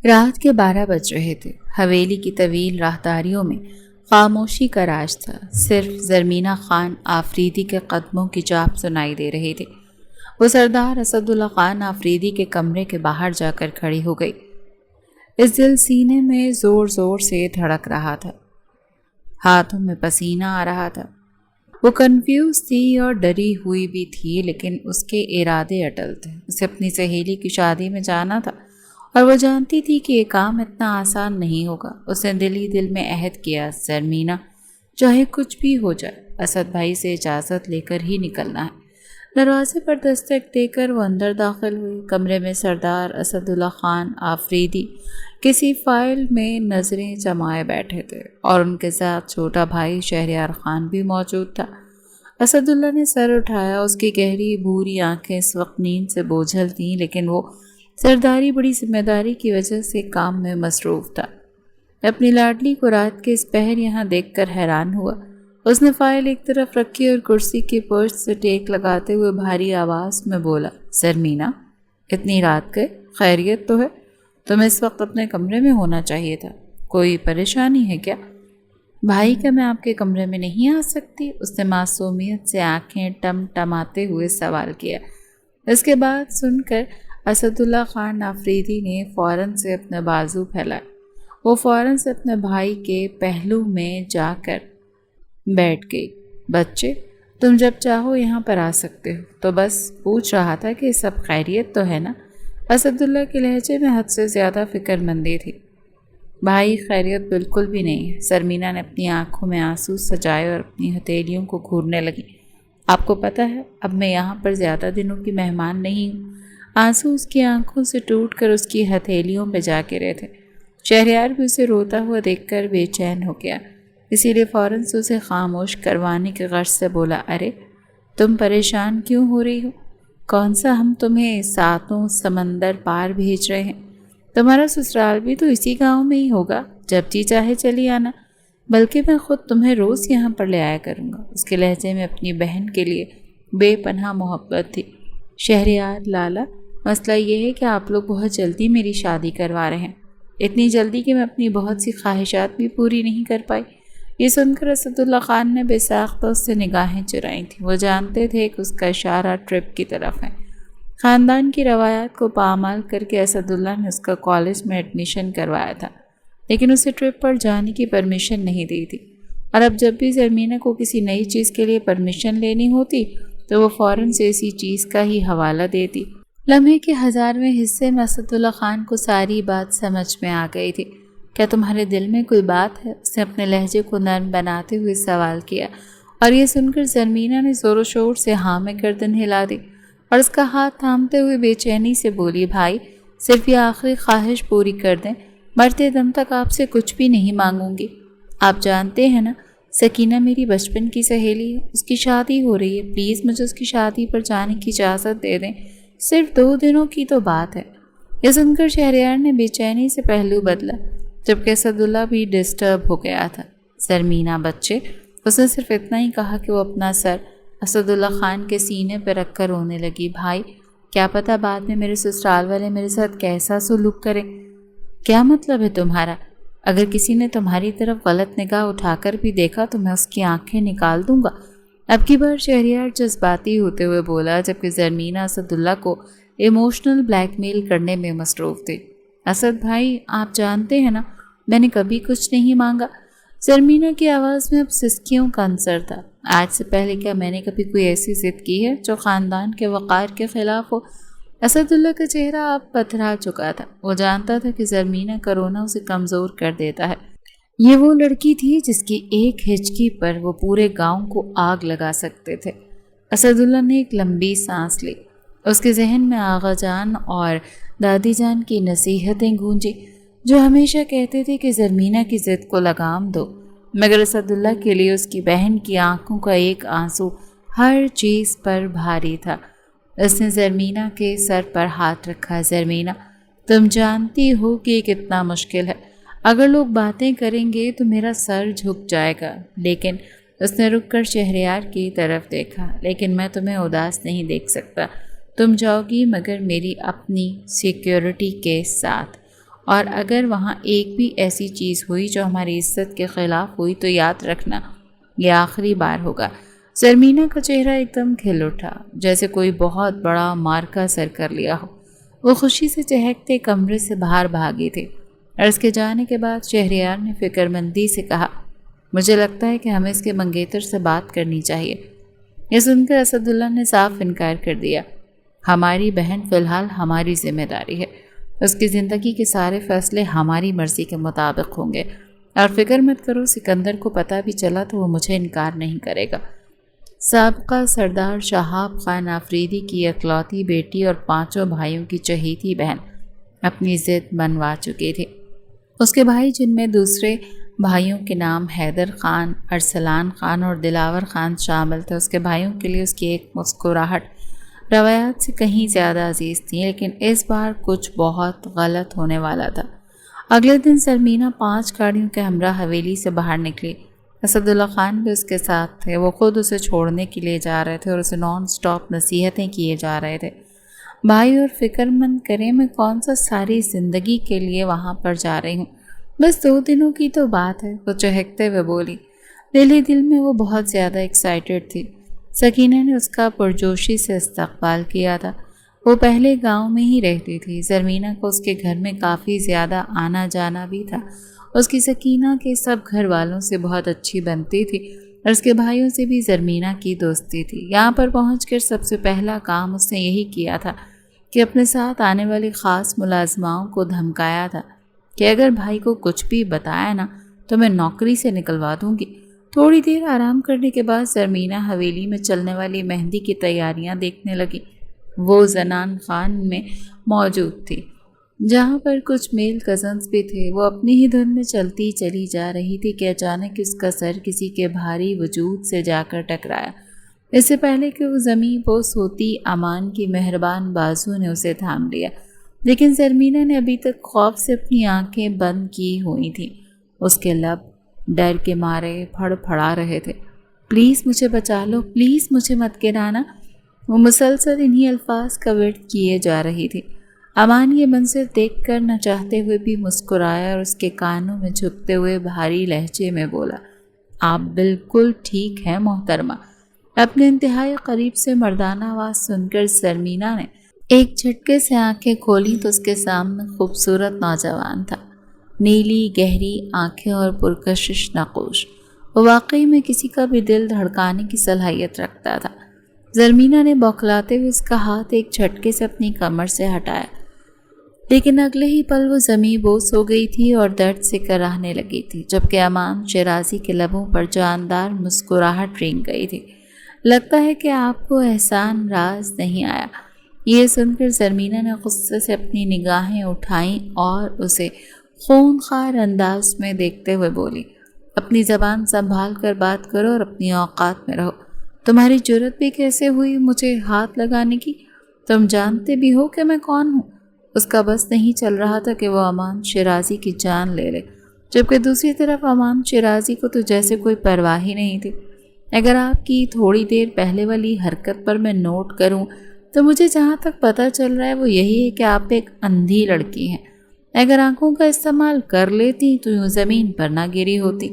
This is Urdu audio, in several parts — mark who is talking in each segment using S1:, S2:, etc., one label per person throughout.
S1: رات کے 12 بج رہے تھے۔ حویلی کی طویل راہداریوں میں خاموشی کا راج تھا۔ صرف زرمینہ خان آفریدی کے قدموں کی چاپ سنائی دے رہی تھی۔ وہ سردار اسد اللہ خان آفریدی کے کمرے کے باہر جا کر کھڑی ہو گئی۔ اس دل سینے میں زور زور سے دھڑک رہا تھا، ہاتھوں میں پسینہ آ رہا تھا۔ وہ کنفیوز تھی اور ڈری ہوئی بھی تھی، لیکن اس کے ارادے اٹل تھے۔ اسے اپنی سہیلی کی شادی میں جانا تھا اور وہ جانتی تھی کہ یہ کام اتنا آسان نہیں ہوگا۔ اس نے دل ہی دل میں عہد کیا، زرمینہ چاہے کچھ بھی ہو جائے، اسد بھائی سے اجازت لے کر ہی نکلنا ہے۔ دروازے پر دستک دے کر وہ اندر داخل ہوئی۔ کمرے میں سردار اسد اللہ خان آفریدی کسی فائل میں نظریں جمائے بیٹھے تھے اور ان کے ساتھ چھوٹا بھائی شہریار خان بھی موجود تھا۔ اسد اللہ نے سر اٹھایا۔ اس کی گہری بھوری آنکھیں اس وقت نیند سے بوجھل تھیں، لیکن وہ سرداری بڑی ذمہ داری کی وجہ سے کام میں مصروف تھا۔ اپنی لاڈلی کو رات کے اس پہر یہاں دیکھ کر حیران ہوا۔ اس نے فائل ایک طرف رکھی اور کرسی کی پشت سے ٹیک لگاتے ہوئے بھاری آواز میں بولا، زرمینہ اتنی رات گئے، خیریت تو ہے؟ تمہیں اس وقت اپنے کمرے میں ہونا چاہیے تھا۔ کوئی پریشانی ہے کیا؟ بھائی کیا میں آپ کے کمرے میں نہیں آ سکتی؟ اس نے معصومیت سے آنکھیں ٹمٹماتے ہوئے سوال کیا۔ اس کے بعد سن کر اسد اللہ خان آفریدی نے فوراً سے اپنا بازو پھیلایا۔ وہ فوراً سے اپنے بھائی کے پہلو میں جا کر بیٹھ گئی۔ بچے تم جب چاہو یہاں پر آ سکتے ہو، تو بس پوچھ رہا تھا کہ سب خیریت تو ہے نا؟ اسد اللہ کے لہجے میں حد سے زیادہ فکر مندی تھی۔ بھائی خیریت بالکل بھی نہیں ہے۔ زرمینہ نے اپنی آنکھوں میں آنسو سجائے اور اپنی ہتھیلیوں کو گھورنے لگی۔ آپ کو پتہ ہے اب میں یہاں پر زیادہ دنوں کی مہمان نہیں ہوں۔ آنسو اس کی آنکھوں سے ٹوٹ کر اس کی ہتھیلیوں پہ جا گرے تھے۔ شہریار بھی اسے روتا ہوا دیکھ کر بے چین ہو گیا، اسی لیے فوراً سے اسے خاموش کروانے کے غرض سے بولا، ارے تم پریشان کیوں ہو رہی ہو؟ کون سا ہم تمہیں ساتوں سمندر پار بھیج رہے ہیں؟ تمہارا سسرال بھی تو اسی گاؤں میں ہی ہوگا، جب جی چاہے چلی آنا، بلکہ میں خود تمہیں روز یہاں پر لے آیا کروں گا۔ اس کے لہجے میں اپنی بہن کے لیے بے پناہ محبت تھی۔ شہریار لالا، مسئلہ یہ ہے کہ آپ لوگ بہت جلدی میری شادی کروا رہے ہیں، اتنی جلدی کہ میں اپنی بہت سی خواہشات بھی پوری نہیں کر پائی۔ یہ سن کر اسد اللہ خان نے بے ساختہ اس سے نگاہیں چرائی تھیں۔ وہ جانتے تھے کہ اس کا اشارہ ٹرپ کی طرف ہے۔ خاندان کی روایات کو پامال کر کے اسد اللہ نے اس کا کالج میں ایڈمیشن کروایا تھا، لیکن اسے ٹرپ پر جانے کی پرمیشن نہیں دی تھی، اور اب جب بھی زرمینہ کو کسی نئی چیز کے لیے پرمیشن لینی ہوتی تو وہ فوراً سے اسی چیز کا ہی حوالہ دیتی۔ لمحے کے 1000ویں حصے میں اسد اللہ خان کو ساری بات سمجھ میں آ گئی تھی۔ کیا تمہارے دل میں کوئی بات ہے؟ اس نے اپنے لہجے کو نرم بناتے ہوئے سوال کیا، اور یہ سن کر زرمینہ نے زور و شور سے ہاں میں گردن ہلا دی اور اس کا ہاتھ تھامتے ہوئے بے چینی سے بولی، بھائی صرف یہ آخری خواہش پوری کر دیں، مرتے دم تک آپ سے کچھ بھی نہیں مانگوں گی۔ آپ جانتے ہیں نا سکینہ میری بچپن کی سہیلی ہے، اس کی شادی ہو رہی ہے، پلیز مجھے اس کی شادی پر جانے کی اجازت دے دیں، صرف 2 دنوں کی تو بات ہے۔ یہ سن کر شہریار نے بے چینی سے پہلو بدلا، جبکہ اسد اللہ بھی ڈسٹرب ہو گیا تھا۔ زرمینہ بچے، اس نے صرف اتنا ہی کہا کہ وہ اپنا سر اسد اللہ خان کے سینے پہ رکھ کر رونے لگی۔ بھائی کیا پتہ بعد میں میرے سسرال والے میرے ساتھ کیسا سلوک کریں؟ کیا مطلب ہے تمہارا؟ اگر کسی نے تمہاری طرف غلط نگاہ اٹھا کر بھی دیکھا تو میں اس کی آنکھیں نکال دوں گا۔ اب کی بار شہریار جذباتی ہوتے ہوئے بولا، جبکہ زرمینہ اسد اللہ کو ایموشنل بلیک میل کرنے میں مصروف تھی۔ اسد بھائی آپ جانتے ہیں نا میں نے کبھی کچھ نہیں مانگا۔ زرمینہ کی آواز میں اب سسکیوں کا عنصر تھا۔ آج سے پہلے کیا میں نے کبھی کوئی ایسی ضد کی ہے جو خاندان کے وقار کے خلاف ہو؟ اسد اللہ کا چہرہ اب پتھرا چکا تھا۔ وہ جانتا تھا کہ زرمینہ کا رونا اسے کمزور کر دیتا ہے۔ یہ وہ لڑکی تھی جس کی ایک ہچکی پر وہ پورے گاؤں کو آگ لگا سکتے تھے۔ اسد اللہ نے ایک لمبی سانس لی۔ اس کے ذہن میں آغا جان اور دادی جان کی نصیحتیں گونجی، جو ہمیشہ کہتے تھے کہ زرمینہ کی ضد کو لگام دو، مگر اسد اللہ کے لیے اس کی بہن کی آنکھوں کا ایک آنسو ہر چیز پر بھاری تھا۔ اس نے زرمینہ کے سر پر ہاتھ رکھا۔ زرمینہ تم جانتی ہو کہ یہ کتنا مشکل ہے، اگر لوگ باتیں کریں گے تو میرا سر جھک جائے گا، لیکن اس نے رک کر شہریار کی طرف دیکھا، لیکن میں تمہیں اداس نہیں دیکھ سکتا، تم جاؤ گی مگر میری اپنی سیکیورٹی کے ساتھ، اور اگر وہاں ایک بھی ایسی چیز ہوئی جو ہماری عزت کے خلاف ہوئی تو یاد رکھنا یہ آخری بار ہوگا۔ زرمینہ کا چہرہ ایک دم کھل اٹھا، جیسے کوئی بہت بڑا مارکا سر کر لیا ہو۔ وہ خوشی سے چہکتے کمرے سے باہر بھاگے تھے، اور اس کے جانے کے بعد شہریار نے فکر مندی سے کہا، مجھے لگتا ہے کہ ہمیں اس کے منگیتر سے بات کرنی چاہیے۔ یہ سن کر اسد اللہ نے صاف انکار کر دیا، ہماری بہن فی الحال ہماری ذمہ داری ہے، اس کی زندگی کے سارے فیصلے ہماری مرضی کے مطابق ہوں گے، اور فکر مت کرو، سکندر کو پتہ بھی چلا تو وہ مجھے انکار نہیں کرے گا۔ سابقہ سردار شہاب خان آفریدی کی اکلوتی بیٹی اور 5 بھائیوں کی چہیتی بہن اپنی ضد منوا چکی تھی۔ اس کے بھائی، جن میں دوسرے بھائیوں کے نام حیدر خان، ارسلان خان اور دلاور خان شامل تھے، اس کے بھائیوں کے لیے اس کی ایک مسکراہٹ روایات سے کہیں زیادہ عزیز تھی، لیکن اس بار کچھ بہت غلط ہونے والا تھا۔ اگلے دن زرمینہ 5 گاڑیوں کے ہمراہ حویلی سے باہر نکلی۔ اسد اللہ خان بھی اس کے ساتھ تھے۔ وہ خود اسے چھوڑنے کے لیے جا رہے تھے اور اسے نان سٹاپ نصیحتیں کیے جا رہے تھے، بھائی اور فکر مند کریں، میں کون سا ساری زندگی کے لیے وہاں پر جا رہی ہوں، بس 2 دنوں کی تو بات ہے، وہ چہکتے ہوئے بولی۔ دل ہی دل میں وہ بہت زیادہ ایکسائٹڈ تھی۔ سکینہ نے اس کا پرجوشی سے استقبال کیا تھا۔ وہ پہلے گاؤں میں ہی رہتی تھی، زرمینہ کو اس کے گھر میں کافی زیادہ آنا جانا بھی تھا۔ اس کی سکینہ کے سب گھر والوں سے بہت اچھی بنتی تھی، اور اس کے بھائیوں سے بھی زرمینہ کی دوستی تھی۔ یہاں پر پہنچ کر سب سے پہلا کام اس نے یہی کیا تھا کہ اپنے ساتھ آنے والی خاص ملازماؤں کو دھمکایا تھا کہ اگر بھائی کو کچھ بھی بتایا نا تو میں نوکری سے نکلوا دوں گی۔ تھوڑی دیر آرام کرنے کے بعد زرمینہ حویلی میں چلنے والی مہندی کی تیاریاں دیکھنے لگی۔ وہ زنان خان میں موجود تھی، جہاں پر کچھ میل کزنز بھی تھے۔ وہ اپنی ہی دھن میں چلتی چلی جا رہی تھی کہ اچانک اس کا سر کسی کے بھاری وجود سے جا کر ٹکرایا۔ اس سے پہلے کہ وہ زمین بوس ہوتی، امان کی مہربان بازو نے اسے تھام لیا، لیکن زرمینہ نے ابھی تک خوف سے اپنی آنکھیں بند کی ہوئی تھیں۔ اس کے لب ڈر کے مارے پھڑ پھڑا رہے تھے۔ پلیز مجھے بچا لو، پلیز مجھے مت گرانا۔ وہ مسلسل انہی الفاظ کا ورد کیے جا رہی تھی۔ امان یہ منظر دیکھ کر نہ چاہتے ہوئے بھی مسکرایا اور اس کے کانوں میں جھکتے ہوئے بھاری لہجے میں بولا، آپ بالکل ٹھیک ہیں محترمہ۔ اپنے انتہائی قریب سے مردانہ آواز سن کر زرمینہ نے ایک جھٹکے سے آنکھیں کھولی تو اس کے سامنے خوبصورت نوجوان تھا، نیلی گہری آنکھیں اور پرکشش نقوش۔ وہ واقعی میں کسی کا بھی دل دھڑکانے کی صلاحیت رکھتا تھا۔ زرمینہ نے بوکھلاتے ہوئے اس کا ہاتھ ایک جھٹکے سے اپنی کمر سے ہٹایا، لیکن اگلے ہی پل وہ زمین بوس ہو گئی تھی اور درد سے کراہنے لگی تھی، جبکہ امان شیرازی کے لبوں پر جاندار مسکراہٹ رینگ گئی تھی۔ لگتا ہے کہ آپ کو احسان راز نہیں آیا۔ یہ سن کر زرمینہ نے غصے سے اپنی نگاہیں اٹھائیں اور اسے خونخوار انداز میں دیکھتے ہوئے بولی، اپنی زبان سنبھال کر بات کرو اور اپنی اوقات میں رہو۔ تمہاری جرت بھی کیسے ہوئی مجھے ہاتھ لگانے کی؟ تم جانتے بھی ہو کہ میں کون ہوں؟ اس کا بس نہیں چل رہا تھا کہ وہ امان شیرازی کی جان لے لے، جبکہ دوسری طرف امان شیرازی کو تو جیسے کوئی پرواہ ہی نہیں تھی۔ اگر آپ کی تھوڑی دیر پہلے والی حرکت پر میں نوٹ کروں تو مجھے جہاں تک پتہ چل رہا ہے وہ یہی ہے کہ آپ ایک اندھی لڑکی ہیں۔ اگر آنکھوں کا استعمال کر لیتی تو یوں زمین پر نہ گری ہوتی،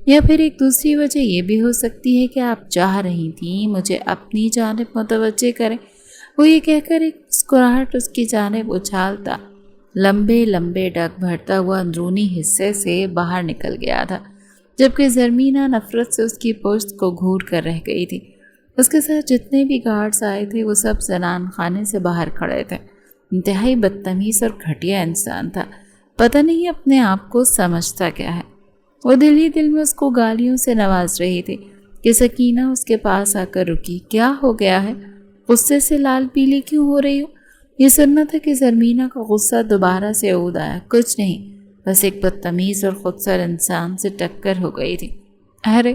S1: یا پھر ایک دوسری وجہ یہ بھی ہو سکتی ہے کہ آپ چاہ رہی تھیں مجھے اپنی جانب متوجہ کریں۔ وہ یہ کہہ کر ایک مسکراہٹ اس کی جانب اچھالتا لمبے لمبے ڈگ بھرتا ہوا اندرونی حصے سے باہر نکل گیا تھا، جبکہ زرمینہ نفرت سے اس کی پشت کو گھور کر رہ گئی تھی۔ اس کے ساتھ جتنے بھی گارڈز آئے تھے وہ سب زنان خانے سے باہر کھڑے تھے۔ انتہائی بدتمیز اور گھٹیا انسان تھا، پتہ نہیں اپنے آپ کو سمجھتا کیا ہے۔ وہ دل ہی دل میں اس کو گالیوں سے نواز رہی تھی کہ سکینہ اس کے پاس آ کر رکی۔ کیا ہو گیا ہے؟ غصے سے لال پیلی کیوں ہو رہی ہو؟ یہ سننا تھا کہ زرمینہ کا غصہ دوبارہ سے عود آیا۔ کچھ نہیں، بس ایک بدتمیز اور خودسر انسان سے ٹکر ہو گئی تھی۔ ارے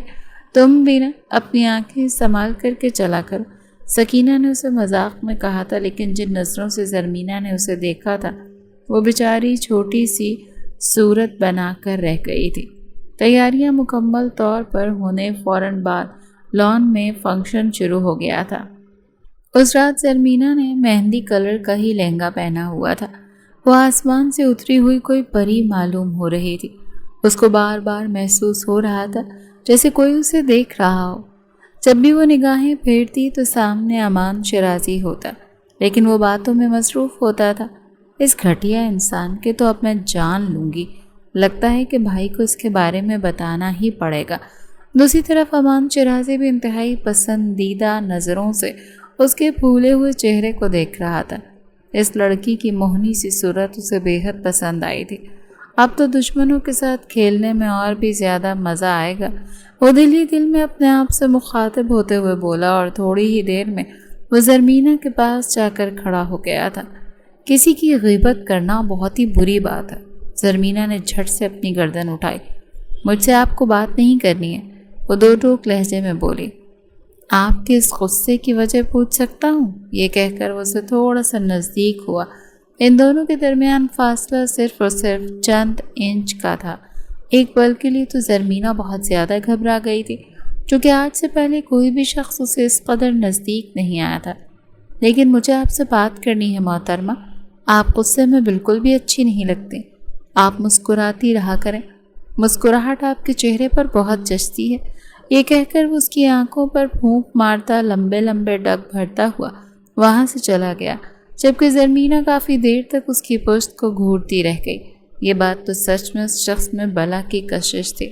S1: تم بھی نا اپنی آنکھیں سنبھال کر کے چلا کرو، سکینہ نے اسے مذاق میں کہا تھا، لیکن جن نظروں سے زرمینہ نے اسے دیکھا تھا وہ بیچاری چھوٹی سی صورت بنا کر رہ گئی تھی۔ تیاریاں مکمل طور پر ہونے فوراً بعد لان میں فنکشن شروع ہو گیا تھا۔ اس رات زرمینہ نے مہندی کلر کا ہی لہنگا پہنا ہوا تھا۔ وہ آسمان سے اتری ہوئی کوئی پری معلوم ہو رہی تھی۔ اس کو بار بار محسوس ہو رہا تھا جیسے کوئی اسے دیکھ رہا ہو۔ جب بھی وہ نگاہیں پھیرتی تو سامنے امان شیرازی ہوتا، لیکن وہ باتوں میں مصروف ہوتا تھا۔ اس گھٹیا انسان کے تو اب میں جان لوں گی، لگتا ہے کہ بھائی کو اس کے بارے میں بتانا ہی پڑے گا۔ دوسری طرف امان شیرازی بھی انتہائی پسندیدہ نظروں سے اس کے پھولے ہوئے چہرے کو دیکھ رہا تھا۔ اس لڑکی کی موہنی سی صورت اسے بے حد پسند آئی تھی۔ اب تو دشمنوں کے ساتھ کھیلنے میں اور بھی زیادہ مزہ آئے گا۔ وہ دل ہی دل میں اپنے آپ سے مخاطب ہوتے ہوئے بولا، اور تھوڑی ہی دیر میں وہ زرمینہ کے پاس جا کر کھڑا ہو گیا تھا۔ کسی کی غیبت کرنا بہت ہی بری بات ہے۔ زرمینہ نے جھٹ سے اپنی گردن اٹھائی۔ مجھ سے آپ کو بات نہیں کرنی ہے، وہ دو ٹوک لہجے میں بولی۔ آپ کے اس غصے کی وجہ پوچھ سکتا ہوں؟ یہ کہہ کر وہ اسے تھوڑا سا نزدیک ہوا۔ ان دونوں کے درمیان فاصلہ صرف اور صرف چند انچ کا تھا۔ ایک پل کے لیے تو زرمینہ بہت زیادہ گھبرا گئی تھی، چونکہ آج سے پہلے کوئی بھی شخص اسے اس قدر نزدیک نہیں آیا تھا۔ لیکن مجھے آپ سے بات کرنی ہے محترمہ، آپ غصے میں بالکل بھی اچھی نہیں لگتی۔ آپ مسکراتی رہا کریں، مسکراہٹ آپ کے چہرے پر بہت جچتی ہے۔ یہ کہہ کر وہ اس کی آنکھوں پر پھونک مارتا لمبے لمبے ڈگ بھرتا ہوا وہاں سے چلا گیا، جبکہ زرمینہ کافی دیر تک اس کی پشت کو گھورتی رہ گئی۔ یہ بات تو سچ میں اس شخص میں بلا کی کشش تھی۔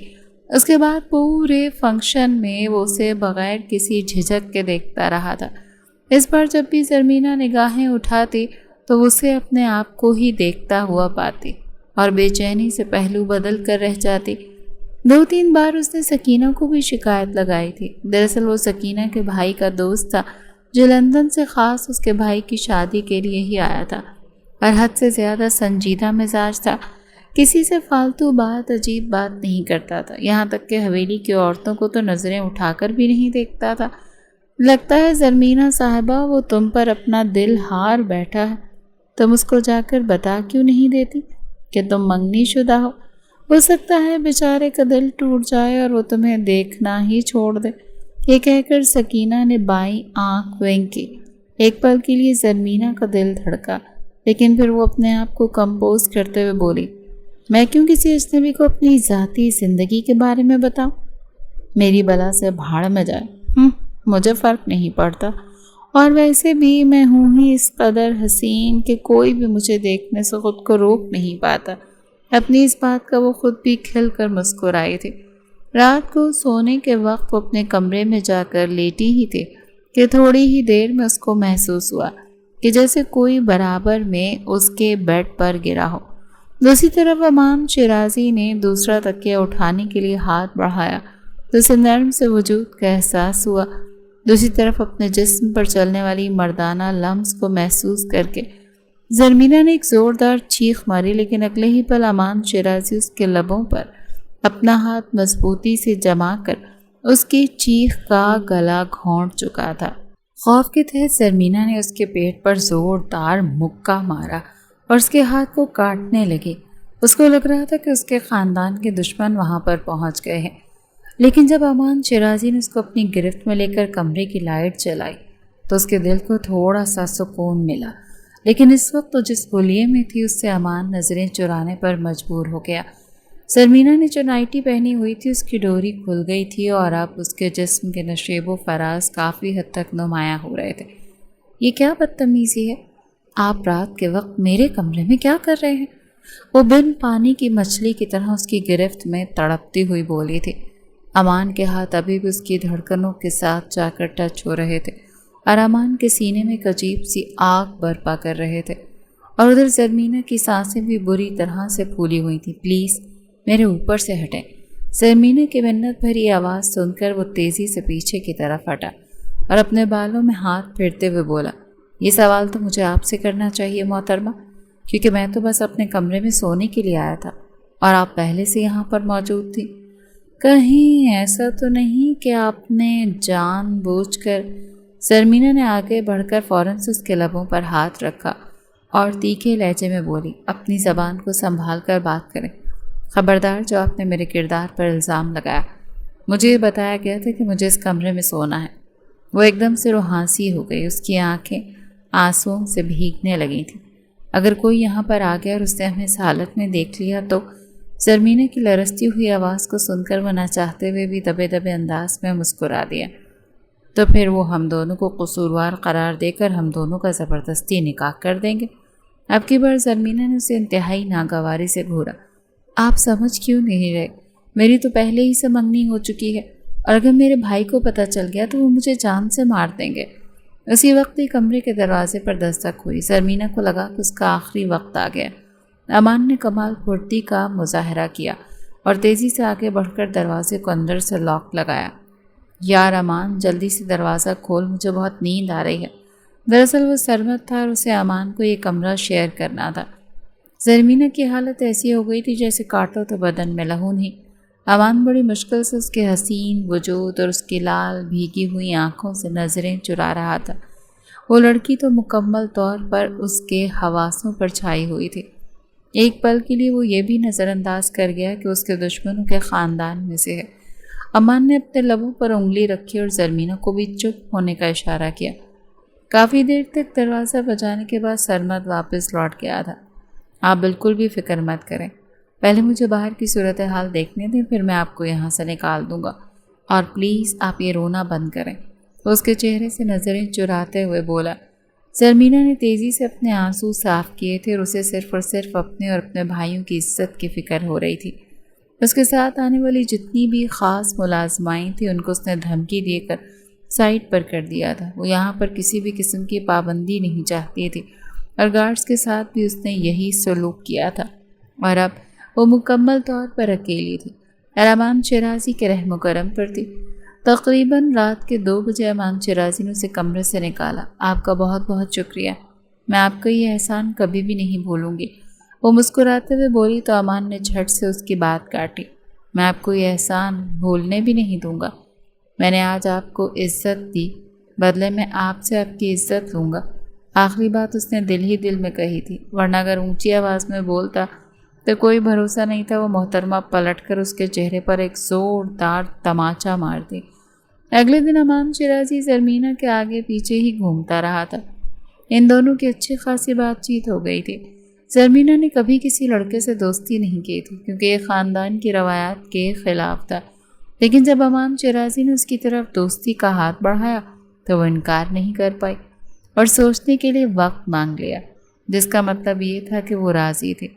S1: اس کے بعد پورے فنکشن میں وہ اسے بغیر کسی جھجک کے دیکھتا رہا تھا۔ اس بار جب بھی زرمینہ نگاہیں اٹھاتی تو اسے اپنے آپ کو ہی دیکھتا ہوا پاتی اور بے چینی سے پہلو بدل کر رہ جاتی۔ 2-3 بار اس نے سکینہ کو بھی شکایت لگائی تھی۔ دراصل وہ سکینہ کے بھائی کا دوست تھا جو لندن سے خاص اس کے بھائی کی شادی کے لیے ہی آیا تھا، اور حد سے زیادہ سنجیدہ مزاج تھا۔ کسی سے فالتو بات، عجیب بات نہیں کرتا تھا، یہاں تک کہ حویلی کی عورتوں کو تو نظریں اٹھا کر بھی نہیں دیکھتا تھا۔ لگتا ہے زرمینہ صاحبہ وہ تم پر اپنا دل ہار بیٹھا ہے، تم اس کو جا کر بتا کیوں نہیں دیتی کہ تم منگنی شدہ ہو سکتا ہے بیچارے کا دل ٹوٹ جائے اور وہ تمہیں دیکھنا ہی چھوڑ دے۔ یہ کہہ کر سکینہ نے بائیں آنکھ ونک کی۔ ایک پل کے لیے زرمینہ کا دل دھڑکا، لیکن پھر وہ اپنے آپ کو کمپوز کرتے ہوئے بولی، میں کیوں کسی اجنبی کو اپنی ذاتی زندگی کے بارے میں بتاؤں؟ میری بلا سے بھاڑ میں جائے، مجھے فرق نہیں پڑتا، اور ویسے بھی میں ہوں ہی اس قدر حسین کہ کوئی بھی مجھے دیکھنے سے خود کو روک نہیں پاتا۔ اپنی اس بات کا وہ خود بھی کھل کر مسکرائی تھی۔ رات کو سونے کے وقت وہ اپنے کمرے میں جا کر لیٹی ہی تھی کہ تھوڑی ہی دیر میں اس کو محسوس ہوا کہ جیسے کوئی برابر میں اس کے بیڈ پر گرا ہو۔ دوسری طرف امان شیرازی نے دوسرا تکیہ اٹھانے کے لیے ہاتھ بڑھایا تو اسے نرم سے وجود کا احساس ہوا۔ دوسری طرف اپنے جسم پر چلنے والی مردانہ لمس کو محسوس کر کے زرمینہ نے ایک زوردار چیخ ماری، لیکن اگلے ہی پل امان شیرازی اس کے لبوں پر اپنا ہاتھ مضبوطی سے جما کر اس کی چیخ کا گلا گھونٹ چکا تھا۔ خوف کے تحت زرمینہ نے اس کے پیٹ پر زوردار مکہ مارا اور اس کے ہاتھ کو کاٹنے لگی۔ اس کو لگ رہا تھا کہ اس کے خاندان کے دشمن وہاں پر پہنچ گئے ہیں، لیکن جب امان شیرازی نے اس کو اپنی گرفت میں لے کر کمرے کی لائٹ جلائی تو اس کے دل کو تھوڑا سا سکون ملا، لیکن اس وقت وہ جس ہولیے میں تھی اس سے امان نظریں چرانے پر مجبور ہو گیا۔ زرمینہ نے جو نائٹی پہنی ہوئی تھی اس کی ڈوری کھل گئی تھی اور اب اس کے جسم کے نشیب و فراز کافی حد تک نمایاں ہو رہے تھے۔ یہ کیا بدتمیزی ہے؟ آپ رات کے وقت میرے کمرے میں کیا کر رہے ہیں؟ وہ بن پانی کی مچھلی کی طرح اس کی گرفت میں تڑپتی ہوئی بولی تھی۔ امان کے ہاتھ ابھی بھی اس کی دھڑکنوں کے ساتھ جا کر ٹچ ہو رہے تھے اور امان کے سینے میں ایک عجیب سی آگ برپا کر رہے تھے، اور ادھر زرمینہ کی سانسیں بھی بری طرح سے پھولی ہوئی تھیں۔ پلیز میرے اوپر سے ہٹیں۔ زرمینہ کی منت بھری آواز سن کر وہ تیزی سے پیچھے کی طرف ہٹا اور اپنے بالوں میں ہاتھ پھیرتے ہوئے بولا، یہ سوال تو مجھے آپ سے کرنا چاہیے محترمہ، کیونکہ میں تو بس اپنے کمرے میں سونے کے لیے آیا تھا اور آپ پہلے سے یہاں پر موجود تھی۔ کہیں ایسا تو نہیں کہ آپ نے جان بوجھ کر؟ زرمینہ نے آگے بڑھ کر فوراً سے اس کے لبوں پر ہاتھ رکھا اور تیکھے لہجے میں بولی، اپنی زبان کو سنبھال کر بات کریں، خبردار جو آپ نے میرے کردار پر الزام لگایا۔ مجھے یہ بتایا گیا تھا کہ مجھے اس کمرے میں سونا ہے۔ وہ ایک دم سے روحانسی ہو گئی، اس کی آنکھیں آنسوؤں سے بھیگنے لگی تھیں۔ اگر کوئی یہاں پر آ گیا اور اس نے ہمیں اس حالت میں دیکھ لیا تو زرمینہ کی لرزتی ہوئی آواز کو سن کر وہ نہ چاہتے ہوئے بھی دبے دبے انداز میں مسکرا دیا۔ تو پھر وہ ہم دونوں کو قصوروار قرار دے کر ہم دونوں کا زبردستی نکاح کر دیں گے۔ اب کی بار زرمینہ نے اسے انتہائی ناگواری سے گھورا۔ آپ سمجھ کیوں نہیں رہے؟ میری تو پہلے ہی سے منگنی ہو چکی ہے، اور اگر میرے بھائی کو پتہ چل گیا تو وہ مجھے جان سے مار دیں گے۔ اسی وقت ہی کمرے کے دروازے پر دستک ہوئی۔ زرمینہ کو لگا کہ اس کا آخری وقت آ گیا۔ امان نے کمال پھرتی کا مظاہرہ کیا اور تیزی سے آگے بڑھ کر دروازے کو اندر سے لاک لگایا۔ یار امان، جلدی سے دروازہ کھول، مجھے بہت نیند آ رہی ہے۔ دراصل وہ سرمد تھا اور اسے امان کو یہ کمرہ شیئر کرنا تھا۔ زرمینہ کی حالت ایسی ہو گئی تھی جیسے کاٹو تو بدن میں لہو نہیں۔ امان بڑی مشکل سے اس کے حسین وجود اور اس کی لال بھیگی ہوئی آنکھوں سے نظریں چرا رہا تھا۔ وہ لڑکی تو مکمل طور پر اس کے حواسوں پر چھائی ہوئی تھی۔ ایک پل کے لیے وہ یہ بھی نظر انداز کر گیا کہ اس کے دشمنوں کے خاندان میں سے ہے۔ امان نے اپنے لبوں پر انگلی رکھی اور زرمینہ کو بھی چپ ہونے کا اشارہ کیا۔ کافی دیر تک دروازہ بجانے کے بعد سرمد واپس لوٹ گیا تھا۔ آپ بالکل بھی فکر مت کریں، پہلے مجھے باہر کی صورتحال دیکھنے دیں، پھر میں آپ کو یہاں سے نکال دوں گا، اور پلیز آپ یہ رونا بند کریں۔ وہ اس کے چہرے سے نظریں چراتے ہوئے بولا۔ زرمینہ نے تیزی سے اپنے آنسو صاف کیے تھے اور اسے صرف اور صرف اپنے اور اپنے بھائیوں کی عزت کی فکر ہو رہی تھی۔ اس کے ساتھ آنے والی جتنی بھی خاص ملازمائیں تھیں ان کو اس نے دھمکی دے کر سائڈ پر کر دیا تھا۔ وہ یہاں پر کسی بھی قسم کی پابندی نہیں چاہتی تھی اور گارڈز کے ساتھ بھی اس نے یہی سلوک کیا تھا، اور اب وہ مکمل طور پر اکیلی تھی اور امان شیرازی کے رحم و کرم پر تھی۔ تقریباً رات کے 2 بجے امان شیرازی نے اسے کمرے سے نکالا۔ آپ کا بہت بہت شکریہ، میں آپ کا یہ احسان کبھی بھی نہیں بھولوں گی، وہ مسکراتے ہوئے بولی تو امان نے جھٹ سے اس کی بات کاٹی۔ میں آپ کو یہ احسان بھولنے بھی نہیں دوں گا۔ میں نے آج آپ کو عزت دی، بدلے میں آپ سے آپ کی عزت لوں گا۔ آخری بات اس نے دل ہی دل میں کہی تھی، ورنہ اگر اونچی آواز میں بولتا تو کوئی بھروسہ نہیں تھا وہ محترمہ پلٹ کر اس کے چہرے پر ایک زوردار تماچا مارتی۔ اگلے دن امان شیرازی زرمینہ کے آگے پیچھے ہی گھومتا رہا تھا۔ ان دونوں کی اچھی خاصی بات چیت ہو گئی تھی۔ زرمینہ نے کبھی کسی لڑکے سے دوستی نہیں کی تھی کیونکہ یہ خاندان کی روایات کے خلاف تھا، لیکن جب امان شیرازی نے اس کی طرف دوستی کا ہاتھ بڑھایا تو وہ انکار نہیں کر پائی اور سوچنے کے لیے وقت مانگ لیا، جس کا مطلب یہ تھا کہ وہ راضی تھی۔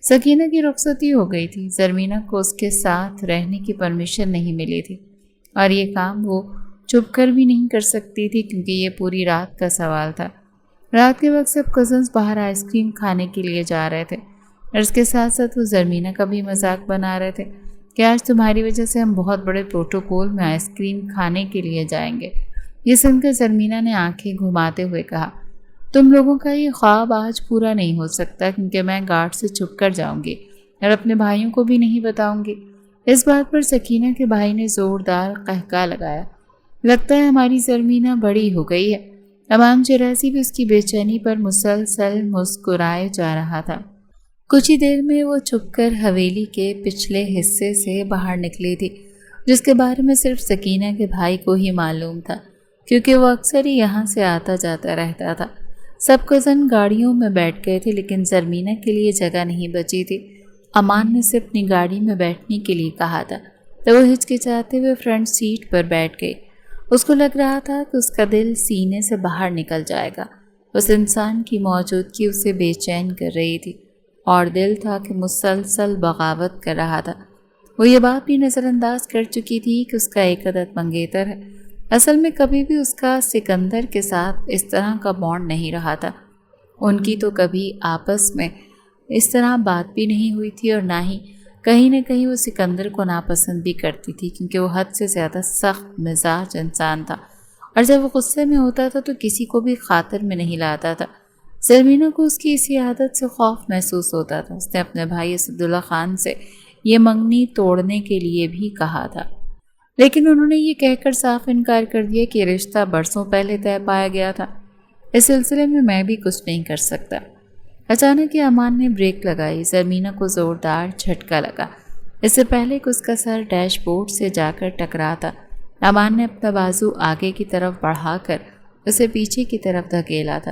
S1: سکینہ کی رخصتی ہو گئی تھی۔ زرمینہ کو اس کے ساتھ رہنے کی پرمیشن نہیں ملی تھی اور یہ کام وہ چھپ کر بھی نہیں کر سکتی تھی کیونکہ یہ پوری رات کا سوال تھا۔ رات کے وقت سب کزنز باہر آئس کریم کھانے کے لیے جا رہے تھے اور اس کے ساتھ ساتھ وہ زرمینہ کا بھی مذاق بنا رہے تھے کہ آج تمہاری وجہ سے ہم بہت بڑے پروٹوکول میں آئس کریم کھانے کے لیے جائیں گے۔ یہ سن کر زرمینہ نے آنکھیں گھماتے ہوئے کہا، تم لوگوں کا یہ خواب آج پورا نہیں ہو سکتا کیونکہ میں گارڈ سے چھپ کر جاؤں گی اور اپنے بھائیوں کو بھی نہیں بتاؤں گی۔ اس بات پر سکینہ کے بھائی نے زوردار قہقہ لگایا۔ لگتا ہے ہماری زرمینہ بڑی ہو گئی ہے۔ امان شیرازی بھی اس کی بے چینی پر مسلسل مسکرائے جا رہا تھا۔ کچھ ہی دیر میں وہ چھپ کر حویلی کے پچھلے حصے سے باہر نکلی تھی، جس کے بارے میں صرف سکینہ کے بھائی کو ہی معلوم تھا کیونکہ وہ اکثر ہی یہاں سے آتا جاتا رہتا تھا۔ سب کزن گاڑیوں میں بیٹھ گئے تھے لیکن زرمینہ کے لیے جگہ نہیں بچی تھی۔ امان نے اسے اپنی گاڑی میں بیٹھنے کے لیے کہا تھا تو وہ ہچکچاتے ہوئے فرنٹ سیٹ پر بیٹھ گئی۔ اس کو لگ رہا تھا کہ اس کا دل سینے سے باہر نکل جائے گا۔ اس انسان کی موجودگی اسے بے چین کر رہی تھی اور دل تھا کہ مسلسل بغاوت کر رہا تھا۔ وہ یہ بات بھی نظر انداز کر چکی تھی کہ اس کا ایک عدد منگیتر ہے۔ اصل میں کبھی بھی اس کا سکندر کے ساتھ اس طرح کا بانڈ نہیں رہا تھا۔ ان کی تو کبھی آپس میں اس طرح بات بھی نہیں ہوئی تھی اور نہ ہی کہیں نہ کہیں وہ سکندر کو ناپسند بھی کرتی تھی کیونکہ وہ حد سے زیادہ سخت مزاج انسان تھا اور جب وہ غصے میں ہوتا تھا تو کسی کو بھی خاطر میں نہیں لاتا تھا۔ زرمینہ کو اس کی اسی عادت سے خوف محسوس ہوتا تھا۔ اس نے اپنے بھائی اسداللہ خان سے یہ منگنی توڑنے کے لیے بھی کہا تھا لیکن انہوں نے یہ کہہ کر صاف انکار کر دیا کہ رشتہ برسوں پہلے طے پایا گیا تھا، اس سلسلے میں بھی کچھ نہیں کر سکتا۔ اچانک ہی امان نے بریک لگائی۔ زرمینہ کو زوردار جھٹکا لگا۔ اس سے پہلے کہ اس کا سر ڈیش بورڈ سے جا کر ٹکراتا، امان نے اپنا بازو آگے کی طرف بڑھا کر اسے پیچھے کی طرف دھکیلا تھا۔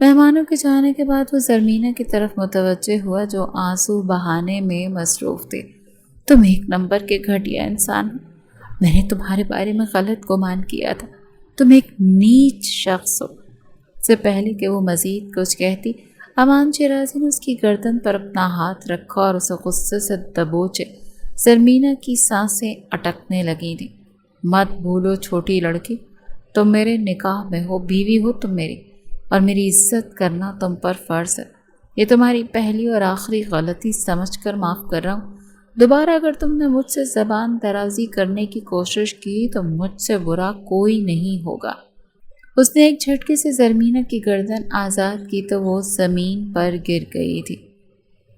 S1: مہمانوں کے جانے کے بعد وہ زرمینہ کی طرف متوجہ ہوا جو آنسو بہانے میں مصروف تھے۔ تم ایک نمبر کے گھٹیا انسان ہو، میں نے تمہارے بارے میں غلط گمان کیا تھا، تم ایک نیچ شخص ہو۔ سے پہلے کہ وہ مزید کچھ کہتی، امان شیرازی نے اس کی گردن پر اپنا ہاتھ رکھا اور اسے غصے سے دبوچے۔ زرمینہ کی سانسیں اٹکنے لگی تھیں۔ مت بھولو چھوٹی لڑکی، تم میرے نکاح میں ہو، بیوی ہو تم میری، اور میری عزت کرنا تم پر فرض ہے۔ یہ تمہاری پہلی اور آخری غلطی سمجھ کر معاف کر رہا ہوں۔ دوبارہ اگر تم نے مجھ سے زبان درازی کرنے کی کوشش کی تو مجھ سے برا کوئی نہیں ہوگا۔ اس نے ایک جھٹکے سے زرمینہ کی گردن آزاد کی تو وہ زمین پر گر گئی تھی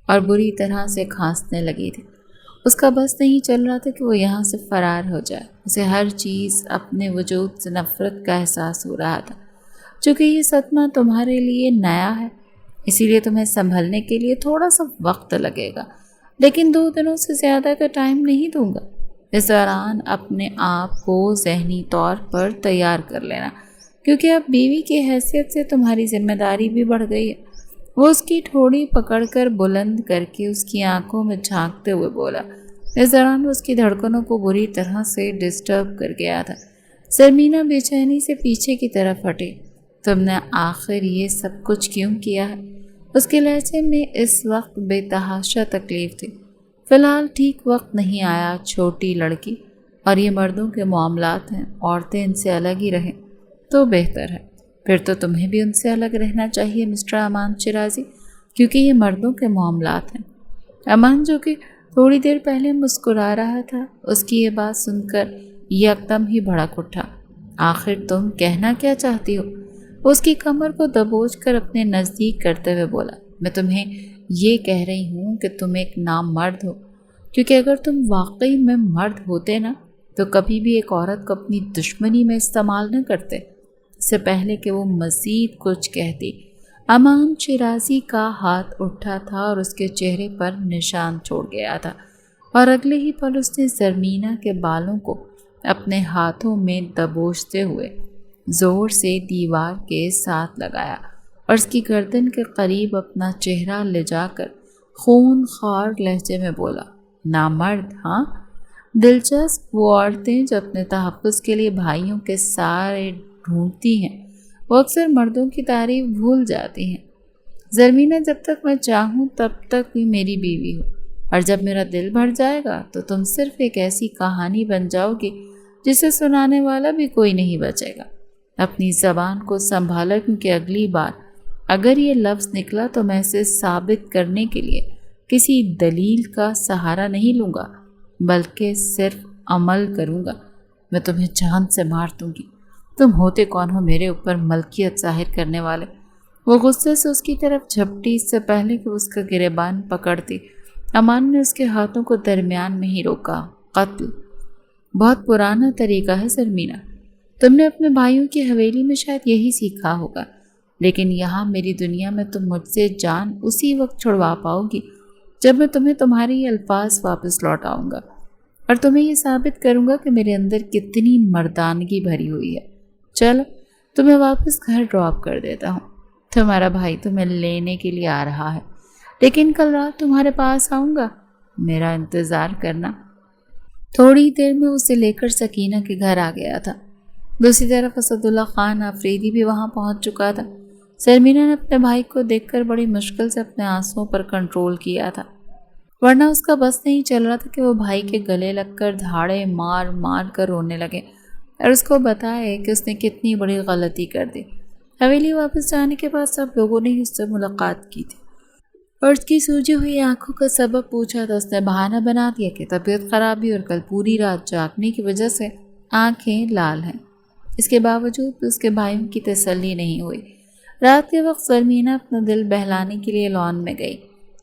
S1: اور بری طرح سے کھانسنے لگی تھی۔ اس کا بس نہیں چل رہا تھا کہ وہ یہاں سے فرار ہو جائے۔ اسے ہر چیز اپنے وجود سے نفرت کا احساس ہو رہا تھا۔ چونکہ یہ صدمہ تمہارے لیے نیا ہے، اسی لیے تمہیں سنبھلنے کے لیے تھوڑا سا وقت لگے گا، لیکن 2 دنوں سے زیادہ کا ٹائم نہیں دوں گا۔ اس دوران اپنے آپ کو ذہنی طور پر تیار کر لینا، کیونکہ اب بیوی کی حیثیت سے تمہاری ذمہ داری بھی بڑھ گئی ہے۔ وہ اس کی ٹھوڑی پکڑ کر بلند کر کے اس کی آنکھوں میں جھانکتے ہوئے بولا۔ اس دوران وہ اس کی دھڑکنوں کو بری طرح سے ڈسٹرب کر گیا تھا۔ زرمینہ بے چینی سے پیچھے کی طرف ہٹی۔ تم نے آخر یہ سب کچھ کیوں کیا ہے؟ اس کے لہجے میں اس وقت بے تحاشا تکلیف تھی۔ فی الحال ٹھیک وقت نہیں آیا چھوٹی لڑکی، اور یہ مردوں کے معاملات ہیں، عورتیں ان سے الگ ہی رہیں تو بہتر ہے۔ پھر تو تمہیں بھی ان سے الگ رہنا چاہیے مسٹر امان شیرازی، کیونکہ یہ مردوں کے معاملات ہیں۔ امان جو کہ تھوڑی دیر پہلے مسکرا رہا تھا، اس کی یہ بات سن کر یکدم ہی بھڑک اٹھا۔ آخر تم کہنا کیا چاہتی ہو؟ اس کی کمر کو دبوچ کر اپنے نزدیک کرتے ہوئے بولا۔ میں تمہیں یہ کہہ رہی ہوں کہ تم ایک نام مرد ہو، کیونکہ اگر تم واقعی میں مرد ہوتے نا تو کبھی بھی ایک عورت کو اپنی دشمنی میں استعمال نہ کرتے۔ اس سے پہلے کہ وہ مزید کچھ کہتی، امان شیرازی کا ہاتھ اٹھا تھا اور اس کے چہرے پر نشان چھوڑ گیا تھا، اور اگلے ہی پل اس نے زرمینہ کے بالوں کو اپنے ہاتھوں میں دبوچتے ہوئے زور سے دیوار کے ساتھ لگایا اور اس کی گردن کے قریب اپنا چہرہ لے جا کر خون خوار لہجے میں بولا، نامرد ہاں؟ دلچسپ، وہ عورتیں جو اپنے تحفظ کے لیے بھائیوں کے سارے ڈھونڈتی ہیں وہ اکثر مردوں کی تعریف بھول جاتی ہیں۔ زرمینہ جب تک میں چاہوں تب تک بھی میری بیوی ہو، اور جب میرا دل بھر جائے گا تو تم صرف ایک ایسی کہانی بن جاؤ گی جسے سنانے والا بھی کوئی نہیں بچے گا۔ اپنی زبان کو سنبھالا، کیونکہ اگلی بار اگر یہ لفظ نکلا تو میں اسے ثابت کرنے کے لیے کسی دلیل کا سہارا نہیں لوں گا، بلکہ صرف عمل کروں گا۔ میں تمہیں جان سے مار دوں گی۔ تم ہوتے کون ہو میرے اوپر ملکیت ظاہر کرنے والے؟ وہ غصے سے اس کی طرف جھپٹی۔ اس سے پہلے کہ اس کا گریبان پکڑتی، امان نے اس کے ہاتھوں کو درمیان میں ہی روکا۔ قتل بہت پرانا طریقہ ہے زرمینہ، تم نے اپنے بھائیوں کی حویلی میں شاید یہی سیکھا ہوگا، لیکن یہاں میری دنیا میں تم مجھ سے جان اسی وقت چھڑوا پاؤ گی جب میں تمہیں تمہارے یہ الفاظ واپس لوٹاؤں گا، اور تمہیں یہ ثابت کروں گا کہ میرے اندر کتنی مردانگی بھری ہوئی ہے۔ چلو تمہیں واپس گھر ڈراپ کر دیتا ہوں، تمہارا بھائی تمہیں لینے کے لیے آ رہا ہے، لیکن کل رات تمہارے پاس آؤں گا، میرا انتظار کرنا۔ تھوڑی دیر میں اسے لے کر سکینہ کے گھر آ گیا تھا۔ دوسری طرف اسد اللہ خان آفریدی بھی وہاں پہنچ چکا تھا۔ زرمینہ نے اپنے بھائی کو دیکھ کر بڑی مشکل سے اپنے آنسوؤں پر کنٹرول کیا تھا، ورنہ اس کا بس نہیں چل رہا تھا کہ وہ بھائی کے گلے لگ کر دھاڑے مار مار کر رونے لگے اور اس کو بتائے کہ اس نے کتنی بڑی غلطی کر دی۔ حویلی واپس جانے کے بعد سب لوگوں نے اس سے ملاقات کی تھی اور اس کی سوجی ہوئی آنکھوں کا سبب پوچھا تھا۔ اس نے بہانہ بنا دیا کہ طبیعت خرابی اور کل پوری رات جاگنے کی وجہ سے آنکھیں لال ہیں۔ اس کے باوجود بھی اس کے بھائیوں کی تسلی نہیں ہوئی۔ رات کے وقت زرمینہ اپنا دل بہلانے کے لیے لان میں گئی،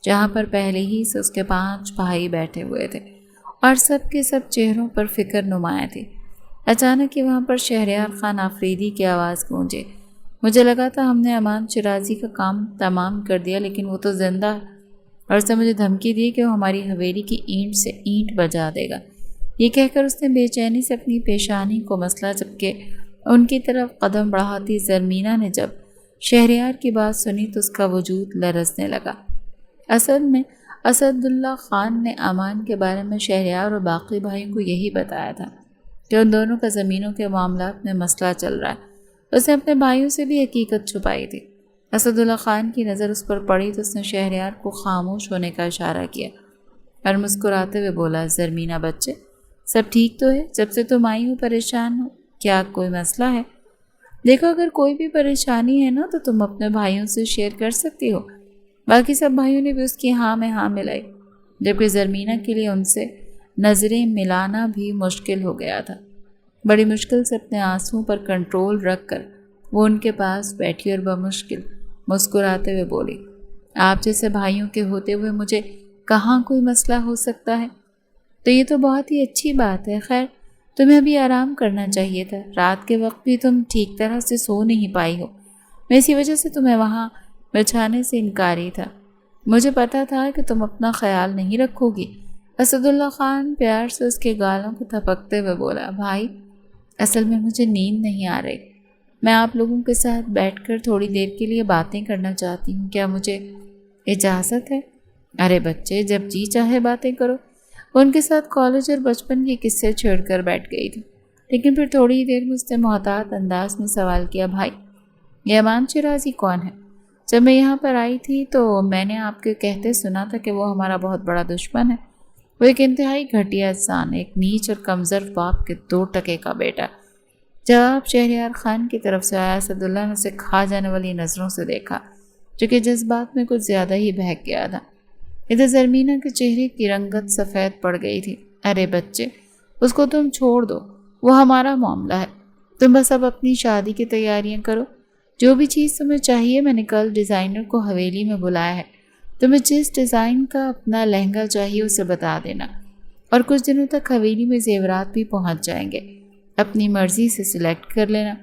S1: جہاں پر پہلے ہی سے اس کے 5 بھائی بیٹھے ہوئے تھے اور سب کے سب چہروں پر فکر نمایاں تھی۔ اچانک ہی وہاں پر شہریار خان آفریدی کی آواز گونجی۔ مجھے لگا تھا ہم نے امان شیرازی کا کام تمام کر دیا، لیکن وہ تو زندہ ہے، اور اس نے مجھے دھمکی دی کہ وہ ہماری حویلی کی اینٹ سے اینٹ بجا دے گا۔ یہ کہہ کر اس نے بے چینی سے اپنی پیشانی کو مسلا، جبکہ ان کی طرف قدم بڑھاتی زرمینہ نے جب شہریار کی بات سنی تو اس کا وجود لرزنے لگا۔ اصل میں اسد اللہ خان نے امان کے بارے میں شہریار اور باقی بھائیوں کو یہی بتایا تھا کہ ان دونوں کا زمینوں کے معاملات میں مسئلہ چل رہا ہے۔ اس نے اپنے بھائیوں سے بھی حقیقت چھپائی تھی۔ اسد اللہ خان کی نظر اس پر پڑی تو اس نے شہریار کو خاموش ہونے کا اشارہ کیا اور مسکراتے ہوئے بولا، زرمینہ بچے، سب ٹھیک تو ہے؟ جب سے تم آئی ہو پریشان ہو، کیا کوئی مسئلہ ہے؟ دیکھو، اگر کوئی بھی پریشانی ہے نا تو تم اپنے بھائیوں سے شیئر کر سکتی ہو۔ باقی سب بھائیوں نے بھی اس کی ہاں میں ہاں ملائی، جبکہ زرمینہ کے لیے ان سے نظریں ملانا بھی مشکل ہو گیا تھا۔ بڑی مشکل سے اپنے آنسوؤں پر کنٹرول رکھ کر وہ ان کے پاس بیٹھی اور بمشکل مسکراتے ہوئے بولی، آپ جیسے بھائیوں کے ہوتے ہوئے مجھے کہاں کوئی مسئلہ ہو سکتا ہے؟ تو یہ تو بہت ہی اچھی بات ہے۔ خیر، تمہیں ابھی آرام کرنا چاہیے تھا، رات کے وقت بھی تم ٹھیک طرح سے سو نہیں پائی ہو، میں اسی وجہ سے تمہیں وہاں بچھانے سے انکاری تھا۔ مجھے پتا تھا کہ تم اپنا خیال نہیں رکھو گی۔ اسد اللہ خان پیار سے اس کے گالوں کو تھپکتے ہوئے بولا، بھائی، اصل میں مجھے نیند نہیں آ رہی، میں آپ لوگوں کے ساتھ بیٹھ کر تھوڑی دیر کے لیے باتیں کرنا چاہتی ہوں، کیا مجھے اجازت ہے؟ ارے بچے، جب جی چاہے باتیں کرو۔ وہ ان کے ساتھ کالج اور بچپن کے قصے چھیڑ کر بیٹھ گئی تھی، لیکن پھر تھوڑی ہی دیر میں اس نے محتاط انداز میں سوال کیا، بھائی، یہ امان شیرازی کون ہے؟ جب میں یہاں پر آئی تھی تو میں نے آپ کے کہتے سنا تھا کہ وہ ہمارا بہت بڑا دشمن ہے، وہ ایک انتہائی گھٹیا انسان، ایک نیچ اور کمزور باپ کے 2 ٹکے کا بیٹا۔ جواب شہریار خان کی طرف سے آیا۔ اسد اللہ نے اسے کھا جانے والی نظروں سے دیکھا، جو کہ جذبات میں کچھ زیادہ ہی بہک گیا تھا۔ ادھر زرمینہ کے چہرے کی رنگت سفید پڑ گئی تھی۔ ارے بچے، اس کو تم چھوڑ دو، وہ ہمارا معاملہ ہے، تم بس اب اپنی شادی کی تیاریاں کرو۔ جو بھی چیز تمہیں چاہیے، میں نے کل ڈیزائنر کو حویلی میں بلایا ہے، تمہیں جس ڈیزائن کا اپنا لہنگا چاہیے اسے بتا دینا، اور کچھ دنوں تک حویلی میں زیورات بھی پہنچ جائیں گے، اپنی مرضی سے سلیکٹ کر لینا،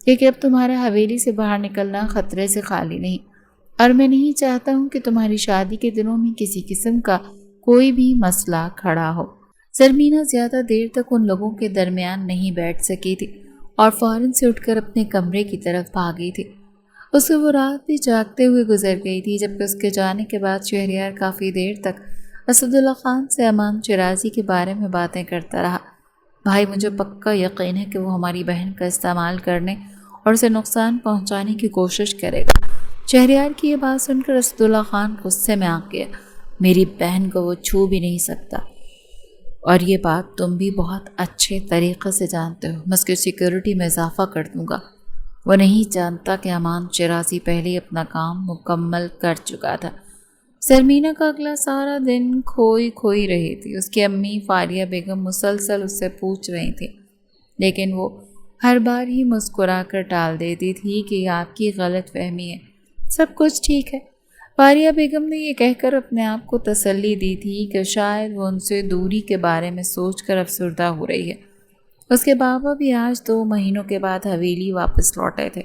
S1: کیونکہ اب تمہارا حویلی سے باہر نکلنا خطرے سے خالی نہیں، اور میں نہیں چاہتا ہوں کہ تمہاری شادی کے دنوں میں کسی قسم کا کوئی بھی مسئلہ کھڑا ہو۔ زرمینہ زیادہ دیر تک ان لوگوں کے درمیان نہیں بیٹھ سکی تھی اور فوراً سے اٹھ کر اپنے کمرے کی طرف بھاگی تھی۔ اس سے وہ رات بھی جاگتے ہوئے گزر گئی تھی، جبکہ اس کے جانے کے بعد شہریار کافی دیر تک اسد اللہ خان سے امان شیرازی کے بارے میں باتیں کرتا رہا۔ بھائی، مجھے پکا یقین ہے کہ وہ ہماری بہن کا استعمال کرنے اور اسے نقصان پہنچانے کی کوشش کرے گا۔ شہریار کی یہ بات سن کر اسد اللہ خان غصے میں آ گیا، میری بہن کو وہ چھو بھی نہیں سکتا، اور یہ بات تم بھی بہت اچھے طریقے سے جانتے ہو، میں اس کی سیکیورٹی میں اضافہ کر دوں گا۔ وہ نہیں جانتا کہ امان شیرازی پہلے ہی اپنا کام مکمل کر چکا تھا۔ زرمینہ کا اگلا سارا دن کھوئی رہی تھی۔ اس کی امی فاریہ بیگم مسلسل اس سے پوچھ رہی تھی، لیکن وہ ہر بار ہی مسکرا کر ٹال دیتی تھی کہ یہ آپ کی غلط فہمی ہے، سب کچھ ٹھیک ہے۔ فاریہ بیگم نے یہ کہہ کر اپنے آپ کو تسلی دی تھی کہ شاید وہ ان سے دوری کے بارے میں سوچ کر افسردہ ہو رہی ہے۔ اس کے بابا بھی آج 2 مہینوں کے بعد حویلی واپس لوٹے تھے۔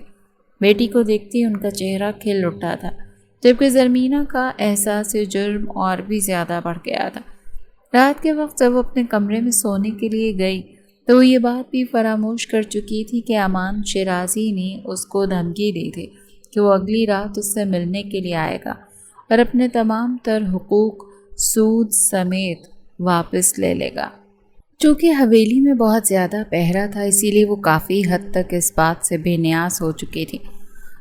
S1: بیٹی کو دیکھتے ہی ان کا چہرہ کھل اٹھا تھا، جبکہ زرمینہ کا احساس جرم اور بھی زیادہ بڑھ گیا تھا۔ رات کے وقت جب وہ اپنے کمرے میں سونے کے لیے گئی تو وہ یہ بات بھی فراموش کر چکی تھی کہ امان شیرازی نے اس کو دھمکی دی تھی کہ وہ اگلی رات اس سے ملنے کے لیے آئے گا اور اپنے تمام تر حقوق سود سمیت واپس لے لے گا۔ چونکہ حویلی میں بہت زیادہ پہرا تھا، اسی لیے وہ کافی حد تک اس بات سے بے نیاز ہو چکی تھی،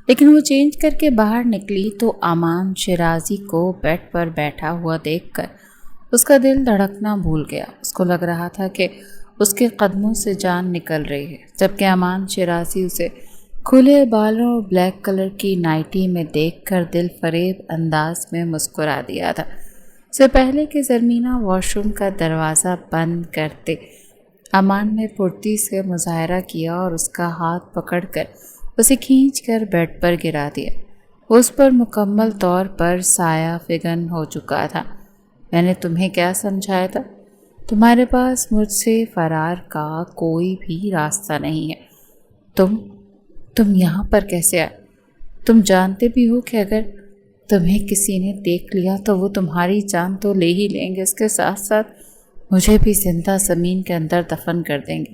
S1: لیکن وہ چینج کر کے باہر نکلی تو امان شیرازی کو بیڈ پر بیٹھا ہوا دیکھ کر اس کا دل دھڑکنا بھول گیا۔ اس کو لگ رہا تھا کہ اس کے قدموں سے جان نکل رہی ہے، جبکہ امان شیرازی اسے کھلے بالوں اور بلیک کلر کی نائٹی میں دیکھ کر دل فریب انداز میں مسکرا دیا تھا۔ سے پہلے کہ زرمینہ واش روم کا دروازہ بند کرتے، امان نے پھرتی سے مظاہرہ کیا اور اس کا ہاتھ پکڑ کر اسے کھینچ کر بیڈ پر گرا دیا۔ اس پر مکمل طور پر سایہ فگن ہو چکا تھا۔ میں نے تمہیں کیا سمجھایا تھا؟ تمہارے پاس مجھ سے فرار کا کوئی بھی راستہ نہیں ہے۔ تم یہاں پر کیسے آئے؟ تم جانتے بھی ہو کہ اگر تمہیں کسی نے دیکھ لیا تو وہ تمہاری جان تو لے ہی لیں گے، اس کے ساتھ ساتھ مجھے بھی زندہ زمین کے اندر دفن کر دیں گے۔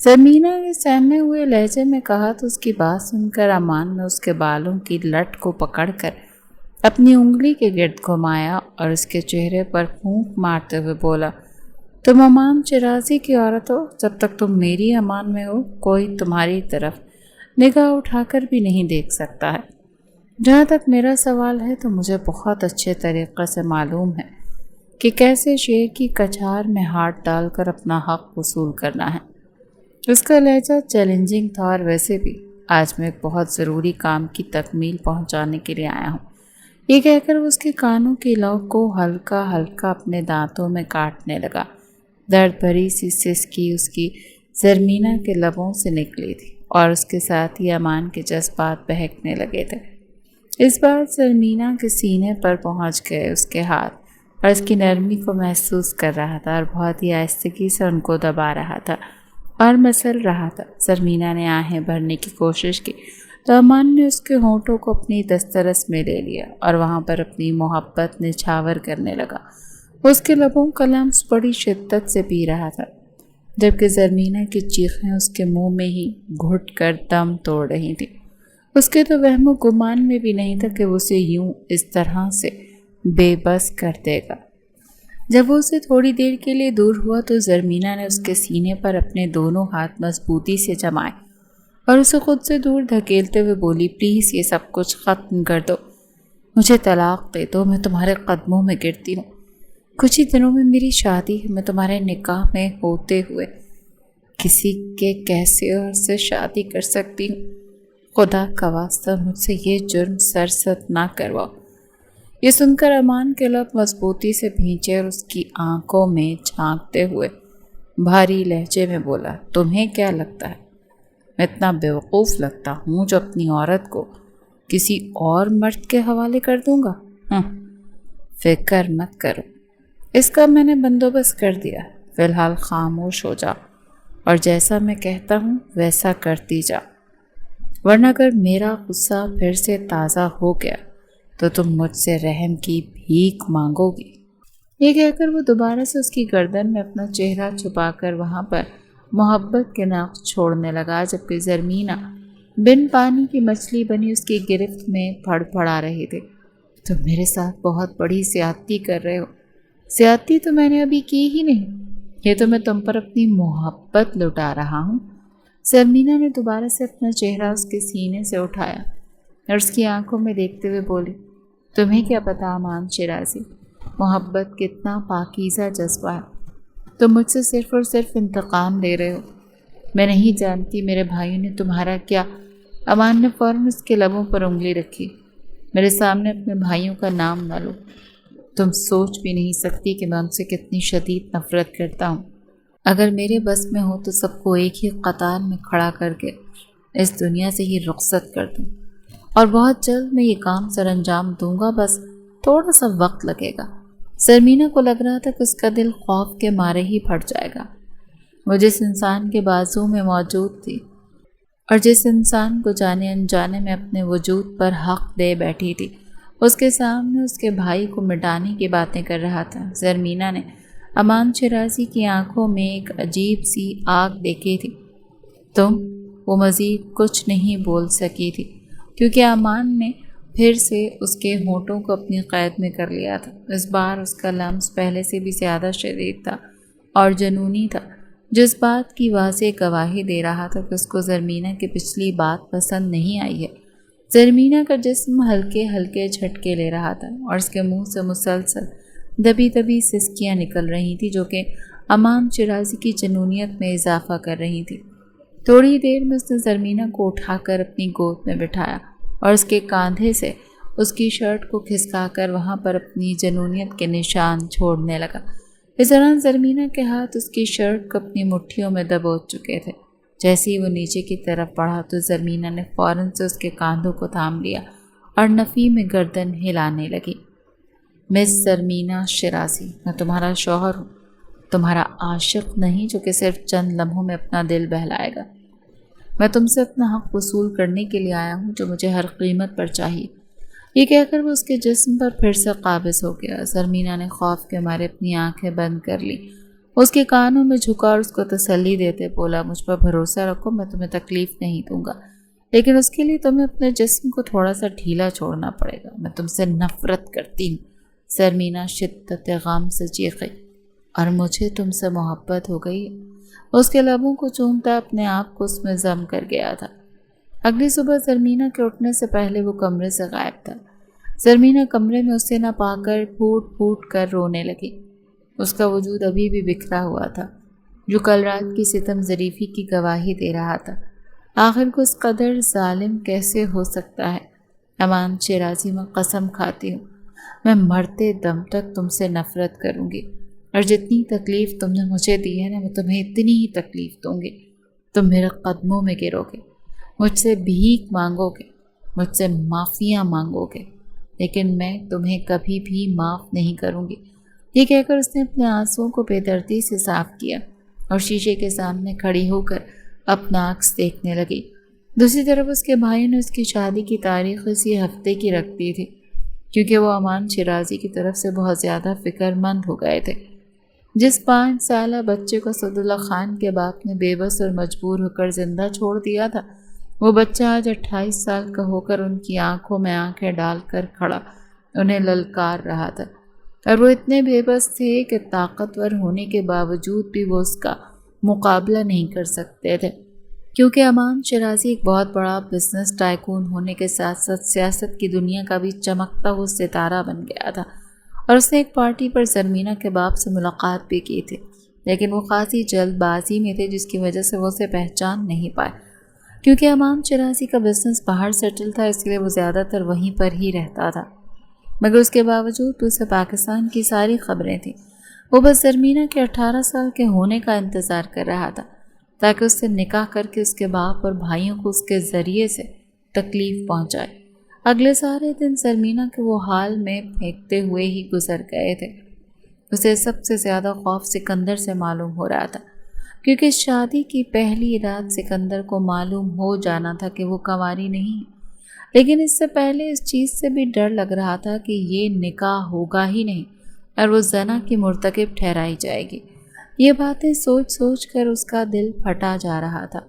S1: زمینہ نے سہمے ہوئے لہجے میں کہا تو اس کی بات سن کر امان نے اس کے بالوں کی لٹ کو پکڑ کر اپنی انگلی کے گرد گھمایا اور اس کے چہرے پر پھونک مارتے ہوئے بولا، تم امان شیرازی کی عورت ہو، جب تک تم میری امان میں ہو کوئی تمہاری طرف نگاہ اٹھا کر بھی نہیں دیکھ سکتا ہے۔ جہاں تک میرا سوال ہے تو مجھے بہت اچھے طریقے سے معلوم ہے کہ کیسے شیر کی کچھار میں ہاتھ ڈال کر اپنا حق وصول کرنا ہے۔ اس کا لہجہ چیلنجنگ تھا، اور ویسے بھی آج میں ایک بہت ضروری کام کی تکمیل پہنچانے کے لیے آیا ہوں۔ یہ کہہ کر وہ اس کے کانوں کی لو کو ہلکا ہلکا اپنے دانتوں میں کاٹنے لگا۔ درد بھری سی سسکی اس کی زرمینہ کے لبوں سے نکلی تھی اور اس کے ساتھ ہی امان کے جذبات بہکنے لگے تھے۔ اس بار زرمینہ کے سینے پر پہنچ گئے اس کے ہاتھ، اور اس کی نرمی کو محسوس کر رہا تھا اور بہت ہی آہستگی سے ان کو دبا رہا تھا اور مسل رہا تھا۔ زرمینہ نے آہیں بھرنے کی کوشش کی تو امان نے اس کے ہونٹوں کو اپنی دسترس میں لے لیا اور وہاں پر اپنی محبت نچھاور کرنے لگا۔ اس کے لبوں کا لمس بڑی شدت سے پی رہا تھا، جبکہ زرمینہ کی چیخیں اس کے منہ میں ہی گھٹ کر دم توڑ رہی تھیں۔ اس کے تو وہم و گمان میں بھی نہیں تھا کہ وہ اسے یوں اس طرح سے بے بس کر دے گا۔ جب وہ اسے تھوڑی دیر کے لیے دور ہوا تو زرمینہ نے اس کے سینے پر اپنے دونوں ہاتھ مضبوطی سے جمائے اور اسے خود سے دور دھکیلتے ہوئے بولی، پلیز یہ سب کچھ ختم کر دو، مجھے طلاق دے دو، میں تمہارے قدموں میں گرتی ہوں۔ کچھ ہی دنوں میں میری شادی ہے، میں تمہارے نکاح میں ہوتے ہوئے کسی کے کیسے اور سے شادی کر سکتی ہوں؟ خدا کا واسطہ مجھ سے یہ جرم سرزد نہ کرواؤ۔ یہ سن کر امان کے لب مضبوطی سے بھینچے اور اس کی آنکھوں میں جھانکتے ہوئے بھاری لہجے میں بولا، تمہیں کیا لگتا ہے میں اتنا بیوقوف لگتا ہوں جو اپنی عورت کو کسی اور مرد کے حوالے کر دوں گا؟ فکر مت کرو، اس کا میں نے بندوبست کر دیا، فی الحال خاموش ہو جا اور جیسا میں کہتا ہوں ویسا کرتی جا، ورنہ اگر میرا غصہ پھر سے تازہ ہو گیا تو تم مجھ سے رحم کی بھیک مانگو گی۔ یہ کہہ کر وہ دوبارہ سے اس کی گردن میں اپنا چہرہ چھپا کر وہاں پر محبت کے نقش چھوڑنے لگا، جبکہ زرمینہ بن پانی کی مچھلی بنی اس کی گرفت میں پھڑ پھڑا رہے تھے۔ تم میرے ساتھ بہت بڑی زیادتی کر رہے ہو۔ زیادتی تو میں نے ابھی کی ہی نہیں، یہ تو میں تم پر اپنی محبت لٹا رہا ہوں۔ زرمینہ نے دوبارہ سے اپنا چہرہ اس کے سینے سے اٹھایا اور اس کی آنکھوں میں دیکھتے ہوئے بولی، تمہیں کیا پتا امان شیرازی، محبت کتنا پاکیزہ جذبہ ہے، تم مجھ سے صرف اور صرف انتقام لے رہے ہو، میں نہیں جانتی میرے بھائیوں نے تمہارا کیا۔ امان نے فوراً اس کے لبوں پر انگلی رکھی، میرے سامنے اپنے بھائیوں کا نام نہ لو، تم سوچ بھی نہیں سکتی کہ میں ان سے کتنی شدید نفرت کرتا ہوں۔ اگر میرے بس میں ہو تو سب کو ایک ہی قطار میں کھڑا کر کے اس دنیا سے ہی رخصت کر دوں، اور بہت جلد میں یہ کام سر انجام دوں گا، بس تھوڑا سا وقت لگے گا۔ زرمینہ کو لگ رہا تھا کہ اس کا دل خوف کے مارے ہی پھٹ جائے گا۔ وہ جس انسان کے بازو میں موجود تھی اور جس انسان کو جانے انجانے میں اپنے وجود پر حق دے بیٹھی تھی، اس کے سامنے اس کے بھائی کو مٹانے کی باتیں کر رہا تھا۔ زرمینہ نے امان شیرازی کی آنکھوں میں ایک عجیب سی آگ دیکھی تھی۔ وہ مزید کچھ نہیں بول سکی تھی کیونکہ امان نے پھر سے اس کے ہونٹوں کو اپنی قید میں کر لیا تھا۔ اس بار اس کا لمس پہلے سے بھی زیادہ شدید تھا اور جنونی تھا، جس بات کی واضح گواہی دے رہا تھا کہ اس کو زرمینہ کی پچھلی بات پسند نہیں آئی ہے۔ زرمینہ کا جسم ہلکے ہلکے جھٹکے لے رہا تھا اور اس کے منہ سے مسلسل دبی دبی سسکیاں نکل رہی تھیں جو کہ امان شیرازی کی جنونیت میں اضافہ کر رہی تھی۔ تھوڑی دیر میں اس نے زرمینہ کو اٹھا کر اپنی گود میں بٹھایا اور اس کے کاندھے سے اس کی شرٹ کو کھسکا کر وہاں پر اپنی جنونیت کے نشان چھوڑنے لگا۔ اس دوران زرمینہ کے ہاتھ اس کی شرٹ کو اپنی مٹھیوں میں دبوچ چکے تھے۔ جیسے ہی وہ نیچے کی طرف بڑھا تو زرمینہ نے فوراً سے اس کے کاندھوں کو تھام لیا اور نفی میں گردن ہلانے لگی۔ مس زرمینہ شیرازی، میں تمہارا شوہر ہوں، تمہارا عاشق نہیں جو کہ صرف چند لمحوں میں اپنا دل بہلائے گا۔ میں تم سے اپنا حق وصول کرنے کے لیے آیا ہوں جو مجھے ہر قیمت پر چاہیے۔ یہ کہہ کر وہ اس کے جسم پر پھر سے قابض ہو گیا۔ زرمینہ نے خوف کے مارے اپنی آنکھیں بند کر لی اس کے کانوں میں جھکا اور اس کو تسلی دیتے بولا، مجھ پر بھروسہ رکھو، میں تمہیں تکلیف نہیں دوں گا، لیکن اس کے لیے تمہیں اپنے جسم کو تھوڑا سا ڈھیلا چھوڑنا پڑے گا، میں تم سے نفرت کرتی ہوں۔ زرمینہ شدت غم سے چیخی، اور مجھے تم سے محبت ہو گئی ہے۔ اس کے لبوں کو چومتا اپنے آپ کو اس میں ضم کر گیا تھا۔ اگلی صبح زرمینہ کے اٹھنے سے پہلے وہ کمرے سے غائب تھا۔ زرمینہ کمرے میں اسے نہ پا کر پھوٹ پھوٹ کر رونے لگی۔ اس کا وجود ابھی بھی بکھرا ہوا تھا، جو کل رات کی ستم ظریفی کی گواہی دے رہا تھا۔ آخر کو اس قدر ظالم کیسے ہو سکتا ہے؟ امان شیرازی، میں قسم کھاتی ہوں، میں مرتے دم تک تم سے نفرت کروں گی، اور جتنی تکلیف تم نے مجھے دی ہے نا، میں تمہیں اتنی ہی تکلیف دوں گی۔ تم میرے قدموں میں گرو گے، مجھ سے بھیک مانگو گے، مجھ سے معافیاں مانگو گے، لیکن میں تمہیں کبھی بھی معاف نہیں کروں گی۔ یہ کہہ کر اس نے اپنے آنسوؤں کو بے دردی سے صاف کیا اور شیشے کے سامنے کھڑی ہو کر اپنا عکس دیکھنے لگی۔ دوسری طرف اس کے بھائی نے اس کی شادی کی تاریخ اسی ہفتے کی رکھ دی تھی، کیونکہ وہ امان شیرازی کی طرف سے بہت زیادہ فکر مند ہو گئے تھے۔ جس 5 سالہ بچے کو اسداللہ خان کے باپ نے بے بس اور مجبور ہو کر زندہ چھوڑ دیا تھا، وہ بچہ آج 28 سال کا ہو کر ان کی آنکھوں میں آنکھیں ڈال کر کھڑا انہیں للکار رہا تھا، اور وہ اتنے بے بس تھے کہ طاقتور ہونے کے باوجود بھی وہ اس کا مقابلہ نہیں کر سکتے تھے، کیونکہ امان شیرازی ایک بہت بڑا بزنس ٹائکون ہونے کے ساتھ ساتھ سیاست کی دنیا کا بھی چمکتا ہوا ستارہ بن گیا تھا۔ اور اس نے ایک پارٹی پر زرمینہ کے باپ سے ملاقات بھی کی تھی، لیکن وہ خاصی جلد بازی میں تھے، جس کی وجہ سے وہ اسے پہچان نہیں پائے۔ کیونکہ امان شیرازی کا بزنس باہر سیٹل تھا، اس لیے وہ زیادہ تر وہیں پر ہی رہتا تھا، مگر اس کے باوجود بھی اسے پاکستان کی ساری خبریں تھیں۔ وہ بس زرمینہ کے 18 سال کے ہونے کا انتظار کر رہا تھا، تاکہ اس سے نکاح کر کے اس کے باپ اور بھائیوں کو اس کے ذریعے سے تکلیف پہنچائے۔ اگلے سارے دن زرمینہ کے وہ حال میں پھینکتے ہوئے ہی گزر گئے تھے۔ اسے سب سے زیادہ خوف سکندر سے معلوم ہو رہا تھا، کیونکہ شادی کی پہلی رات سکندر کو معلوم ہو جانا تھا کہ وہ کنواری نہیں ہے، لیکن اس سے پہلے اس چیز سے بھی ڈر لگ رہا تھا کہ یہ نکاح ہوگا ہی نہیں اور وہ زنا کی مرتکب ٹھہرائی جائے گی۔ یہ باتیں سوچ سوچ کر اس کا دل پھٹا جا رہا تھا۔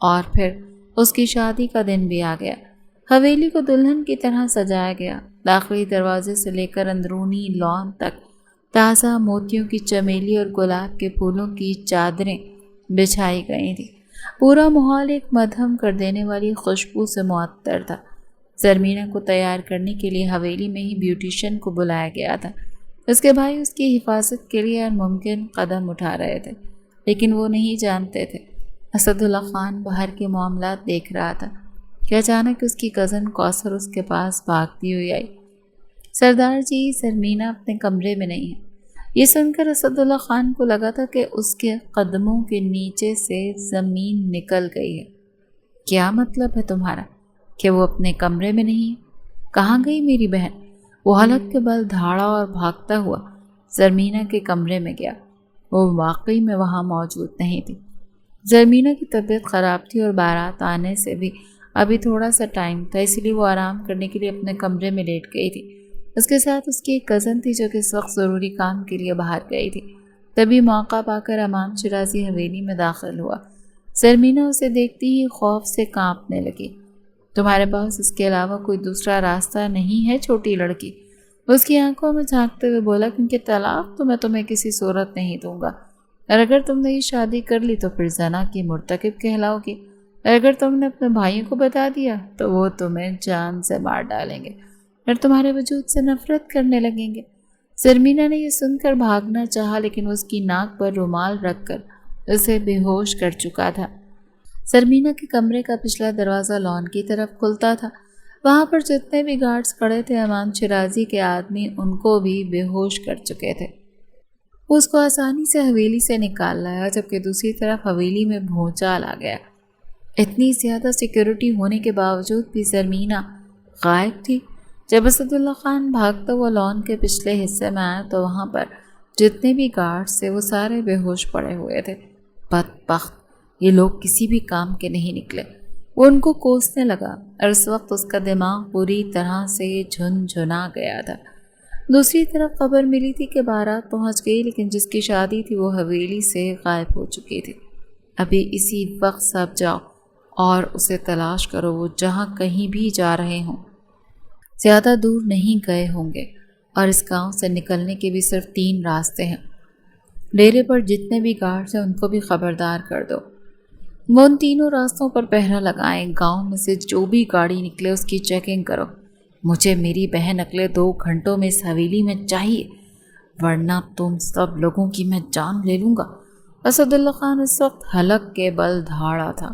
S1: اور پھر اس کی شادی کا دن بھی آ گیا۔ حویلی کو دلہن کی طرح سجایا گیا۔ داخلی دروازے سے لے کر اندرونی لان تک تازہ موتیوں کی چمیلی اور گلاب کے پھولوں کی چادریں بچھائی گئی تھیں۔ پورا ماحول ایک مدہم کر دینے والی خوشبو سے معطر تھا۔ زرمینہ کو تیار کرنے کے لیے حویلی میں ہی بیوٹیشین کو بلایا گیا تھا۔ اس کے بھائی اس کی حفاظت کے لیے ہر ممکن قدم اٹھا رہے تھے، لیکن وہ نہیں جانتے تھے اسداللہ خان باہر کے معاملات دیکھ رہا تھا کہ اچانک اس کی کزن کوثر اس کے پاس بھاگتی ہوئی آئی۔ سردار جی، زرمینہ اپنے کمرے میں نہیں ہے۔ یہ سن کر اسداللہ خان کو لگا تھا کہ اس کے قدموں کے نیچے سے زمین نکل گئی ہے۔ کیا مطلب ہے تمہارا کہ وہ اپنے کمرے میں نہیں ہے؟ کہاں گئی میری بہن؟ وہ حلق کے بل دھاڑا اور بھاگتا ہوا زرمینہ کے کمرے میں گیا۔ وہ واقعی میں وہاں موجود نہیں تھی۔ زرمینہ کی طبیعت خراب تھی اور بارات آنے سے بھی ابھی تھوڑا سا ٹائم تھا، اس لیے وہ آرام کرنے کے لیے اپنے کمرے میں لیٹ گئی تھی۔ اس کے ساتھ اس کی ایک کزن تھی جو کہ اس وقت ضروری کام کے لیے باہر گئی تھی۔ تبھی موقع پا کر امان شیرازی حویلی میں داخل ہوا۔ زرمینہ اسے دیکھتی ہی خوف سے کانپنے لگی۔ تمہارے پاس اس کے علاوہ کوئی دوسرا راستہ نہیں ہے چھوٹی لڑکی؟ اس کی آنکھوں میں جھانکتے ہوئے بولا، کیونکہ طلاق تو میں تمہیں کسی صورت نہیں دوں گا، اور اگر تم نے یہ شادی کر لی تو پھر زنا کی مرتکب کہلاؤ گی، اور اگر تم نے اپنے بھائیوں کو بتا دیا تو وہ تمہیں جان سے مار ڈالیں گے اور تمہارے وجود سے نفرت کرنے لگیں گے۔ زرمینہ نے یہ سن کر بھاگنا چاہا، لیکن اس کی ناک پر رومال رکھ کر اسے بے ہوش کر چکا تھا۔ زرمینہ کے کمرے کا پچھلا دروازہ لان کی طرف کھلتا تھا۔ وہاں پر جتنے بھی گارڈز کھڑے تھے، امان شیرازی کے آدمی ان کو بھی بے ہوش کر چکے تھے۔ اس کو آسانی سے حویلی سے نکال لایا، جبکہ دوسری طرف حویلی میں بھونچال آ گیا۔ اتنی زیادہ سیکیورٹی ہونے کے باوجود بھی زرمینہ غائب تھی۔ جب اسداللہ خان بھاگتا ہوا لان کے پچھلے حصے میں آیا تو وہاں پر جتنے بھی گارڈز تھے وہ سارے بے ہوش پڑے ہوئے تھے۔ بدبخت، یہ لوگ کسی بھی کام کے نہیں نکلے۔ وہ ان کو کوسنے لگا اور اس وقت اس کا دماغ پوری طرح سے جھنجھنا گیا تھا۔ دوسری طرف خبر ملی تھی کہ بارات پہنچ گئی، لیکن جس کی شادی تھی وہ حویلی سے غائب ہو چکی تھی۔ ابھی اسی وقت سب جاؤ اور اسے تلاش کرو، وہ جہاں کہیں بھی جا رہے ہوں زیادہ دور نہیں گئے ہوں گے، اور اس گاؤں سے نکلنے کے بھی صرف 3 راستے ہیں۔ ڈیرے پر جتنے بھی گارڈز ہیں ان کو بھی خبردار کر دو، وہ ان تینوں راستوں پر پہرا لگائیں۔ گاؤں میں سے جو بھی گاڑی نکلے اس کی چیکنگ کرو۔ مجھے میری بہن اگلے 2 گھنٹوں میں اس حویلی میں چاہیے، ورنہ تم سب لوگوں کی میں جان لے لوں گا۔ اسد اللہ خان اس وقت حلق کے بل دھاڑا تھا۔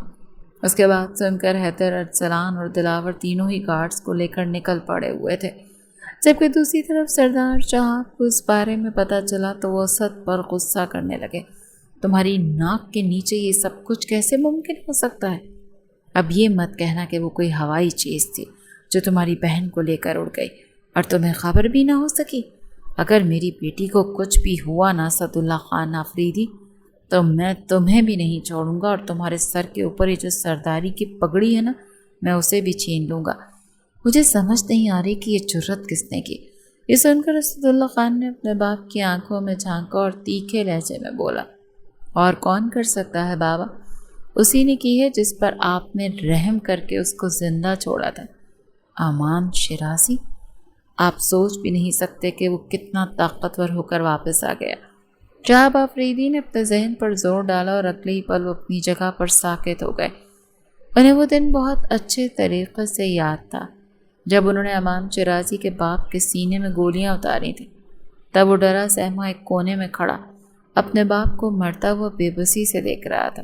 S1: اس کے بعد سن کر حیدر، ارسلان اور دلاور تینوں ہی گارڈز کو لے کر نکل پڑے ہوئے تھے، جبکہ دوسری طرف سردار شہاب کو اس بارے میں پتہ چلا تو وہ اسد پر غصہ کرنے لگے۔ تمہاری ناک کے نیچے یہ سب کچھ کیسے ممکن ہو سکتا ہے؟ اب یہ مت کہنا کہ وہ کوئی ہوائی چیز تھی جو تمہاری بہن کو لے کر اڑ گئی اور تمہیں خبر بھی نہ ہو سکی۔ اگر میری بیٹی کو کچھ بھی ہوا نا اسد اللہ خان آفریدی، تو میں تمہیں بھی نہیں چھوڑوں گا، اور تمہارے سر کے اوپر یہ جو سرداری کی پگڑی ہے نا، میں اسے بھی چھین لوں گا۔ مجھے سمجھ نہیں آ رہی کہ یہ جرت کس نے کی۔ یہ سن کر اسد اللہ خان نے اپنے باپ کی آنکھوں میں جھانکا اور تیکھے لہجے میں بولا، اور کون کر سکتا ہے بابا؟ اسی نے کی ہے جس پر آپ نے رحم کر کے اس کو زندہ چھوڑا تھا، امان شیرازی۔ آپ سوچ بھی نہیں سکتے کہ وہ کتنا طاقتور ہو کر واپس آ گیا۔ شہاب آفریدی نے اپنے ذہن پر زور ڈالا اور اگلے ہی پل وہ اپنی جگہ پر ساکت ہو گئے۔ انہیں وہ دن بہت اچھے طریقے سے یاد تھا جب انہوں نے امان شیرازی کے باپ کے سینے میں گولیاں اتاری تھیں۔ تب وہ ڈرا سہما ایک کونے میں کھڑا اپنے باپ کو مرتا ہوا بے بسی سے دیکھ رہا تھا۔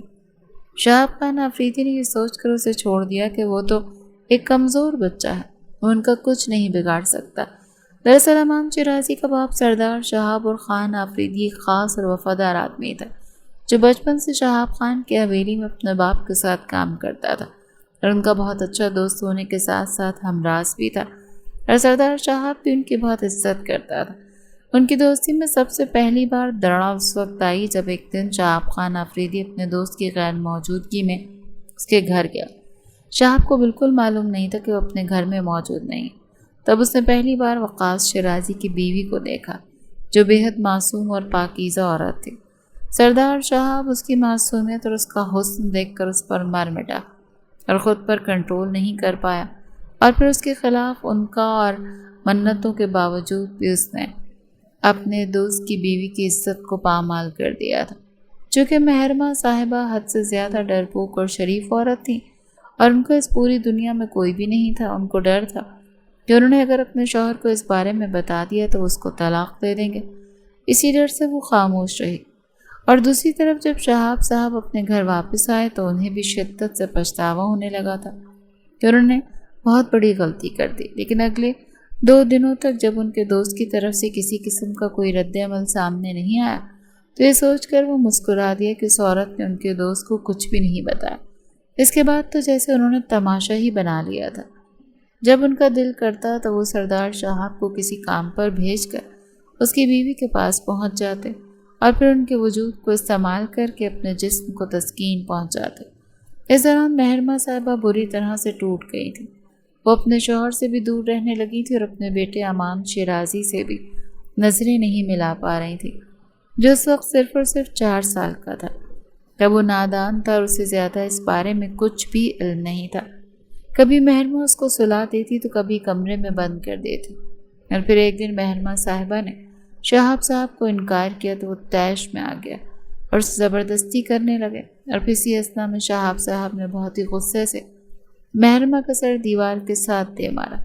S1: شہاب خان آفریدی نے یہ سوچ کر اسے چھوڑ دیا کہ وہ تو ایک کمزور بچہ ہے، وہ ان کا کچھ نہیں بگاڑ سکتا۔ دراصل امان شیرازی کا باپ سردار شہاب اور خان آفریدی ایک خاص اور وفادار آدمی تھا جو بچپن سے شہاب خان کے حویلی میں اپنے باپ کے ساتھ کام کرتا تھا، اور ان کا بہت اچھا دوست ہونے کے ساتھ ساتھ ہمراز بھی تھا، اور سردار شہاب بھی ان کی بہت عزت کرتا تھا۔ ان کی دوستی میں سب سے پہلی بار دڑا اس وقت آئی جب ایک دن شہاب خان آفریدی اپنے دوست کی غیر موجودگی میں اس کے گھر گیا۔ شہاب کو بالکل معلوم نہیں تھا کہ وہ اپنے گھر میں موجود نہیں۔ تب اس نے پہلی بار وقاص شیرازی کی بیوی کو دیکھا جو بے حد معصوم اور پاکیزہ عورت تھی۔ سردار شہاب اس کی معصومیت اور اس کا حسن دیکھ کر اس پر مر مٹا اور خود پر کنٹرول نہیں کر پایا، اور پھر اس کے خلاف ان کا اور منتوں کے باوجود بھی اس نے اپنے دوست کی بیوی کی عزت کو پامال کر دیا تھا۔ چونکہ محرمہ صاحبہ حد سے زیادہ ڈرپوک اور شریف عورت تھی، اور ان کو اس پوری دنیا میں کوئی بھی نہیں تھا، ان کو ڈر تھا کہ انہوں نے اگر اپنے شوہر کو اس بارے میں بتا دیا تو اس کو طلاق دے دیں گے۔ اسی ڈر سے وہ خاموش رہی۔ اور دوسری طرف جب شہاب صاحب اپنے گھر واپس آئے تو انہیں بھی شدت سے پچھتاوا ہونے لگا تھا کہ انہوں نے بہت بڑی غلطی کر دی۔ لیکن اگلے 2 دنوں تک جب ان کے دوست کی طرف سے کسی قسم کا کوئی رد عمل سامنے نہیں آیا تو یہ سوچ کر وہ مسکرا دیا کہ اس عورت نے ان کے دوست کو کچھ بھی نہیں بتایا۔ اس کے بعد تو جیسے انہوں نے تماشا ہی بنا لیا تھا۔ جب ان کا دل کرتا تو وہ سردار شہاب کو کسی کام پر بھیج کر اس کی بیوی کے پاس پہنچ جاتے اور پھر ان کے وجود کو استعمال کر کے اپنے جسم کو تسکین پہنچاتے۔ اس دوران محرمہ صاحبہ بری طرح سے ٹوٹ گئی تھی۔ وہ اپنے شوہر سے بھی دور رہنے لگی تھی اور اپنے بیٹے امان شیرازی سے بھی نظریں نہیں ملا پا رہی تھی، جو اس وقت صرف اور صرف 4 سال کا تھا۔ تب وہ نادان تھا اور اسے زیادہ اس بارے میں کچھ بھی علم نہیں تھا۔ کبھی محرمہ اس کو سلا دیتی تو کبھی کمرے میں بند کر دیتی، اور پھر ایک دن محرمہ صاحبہ نے شہاب صاحب کو انکار کیا تو وہ طیش میں آ گیا اور اس زبردستی کرنے لگے، اور پھر اسی اثنا میں شہاب صاحب نے بہت ہی غصے سے محرمہ کا سر دیوار کے ساتھ دے مارا۔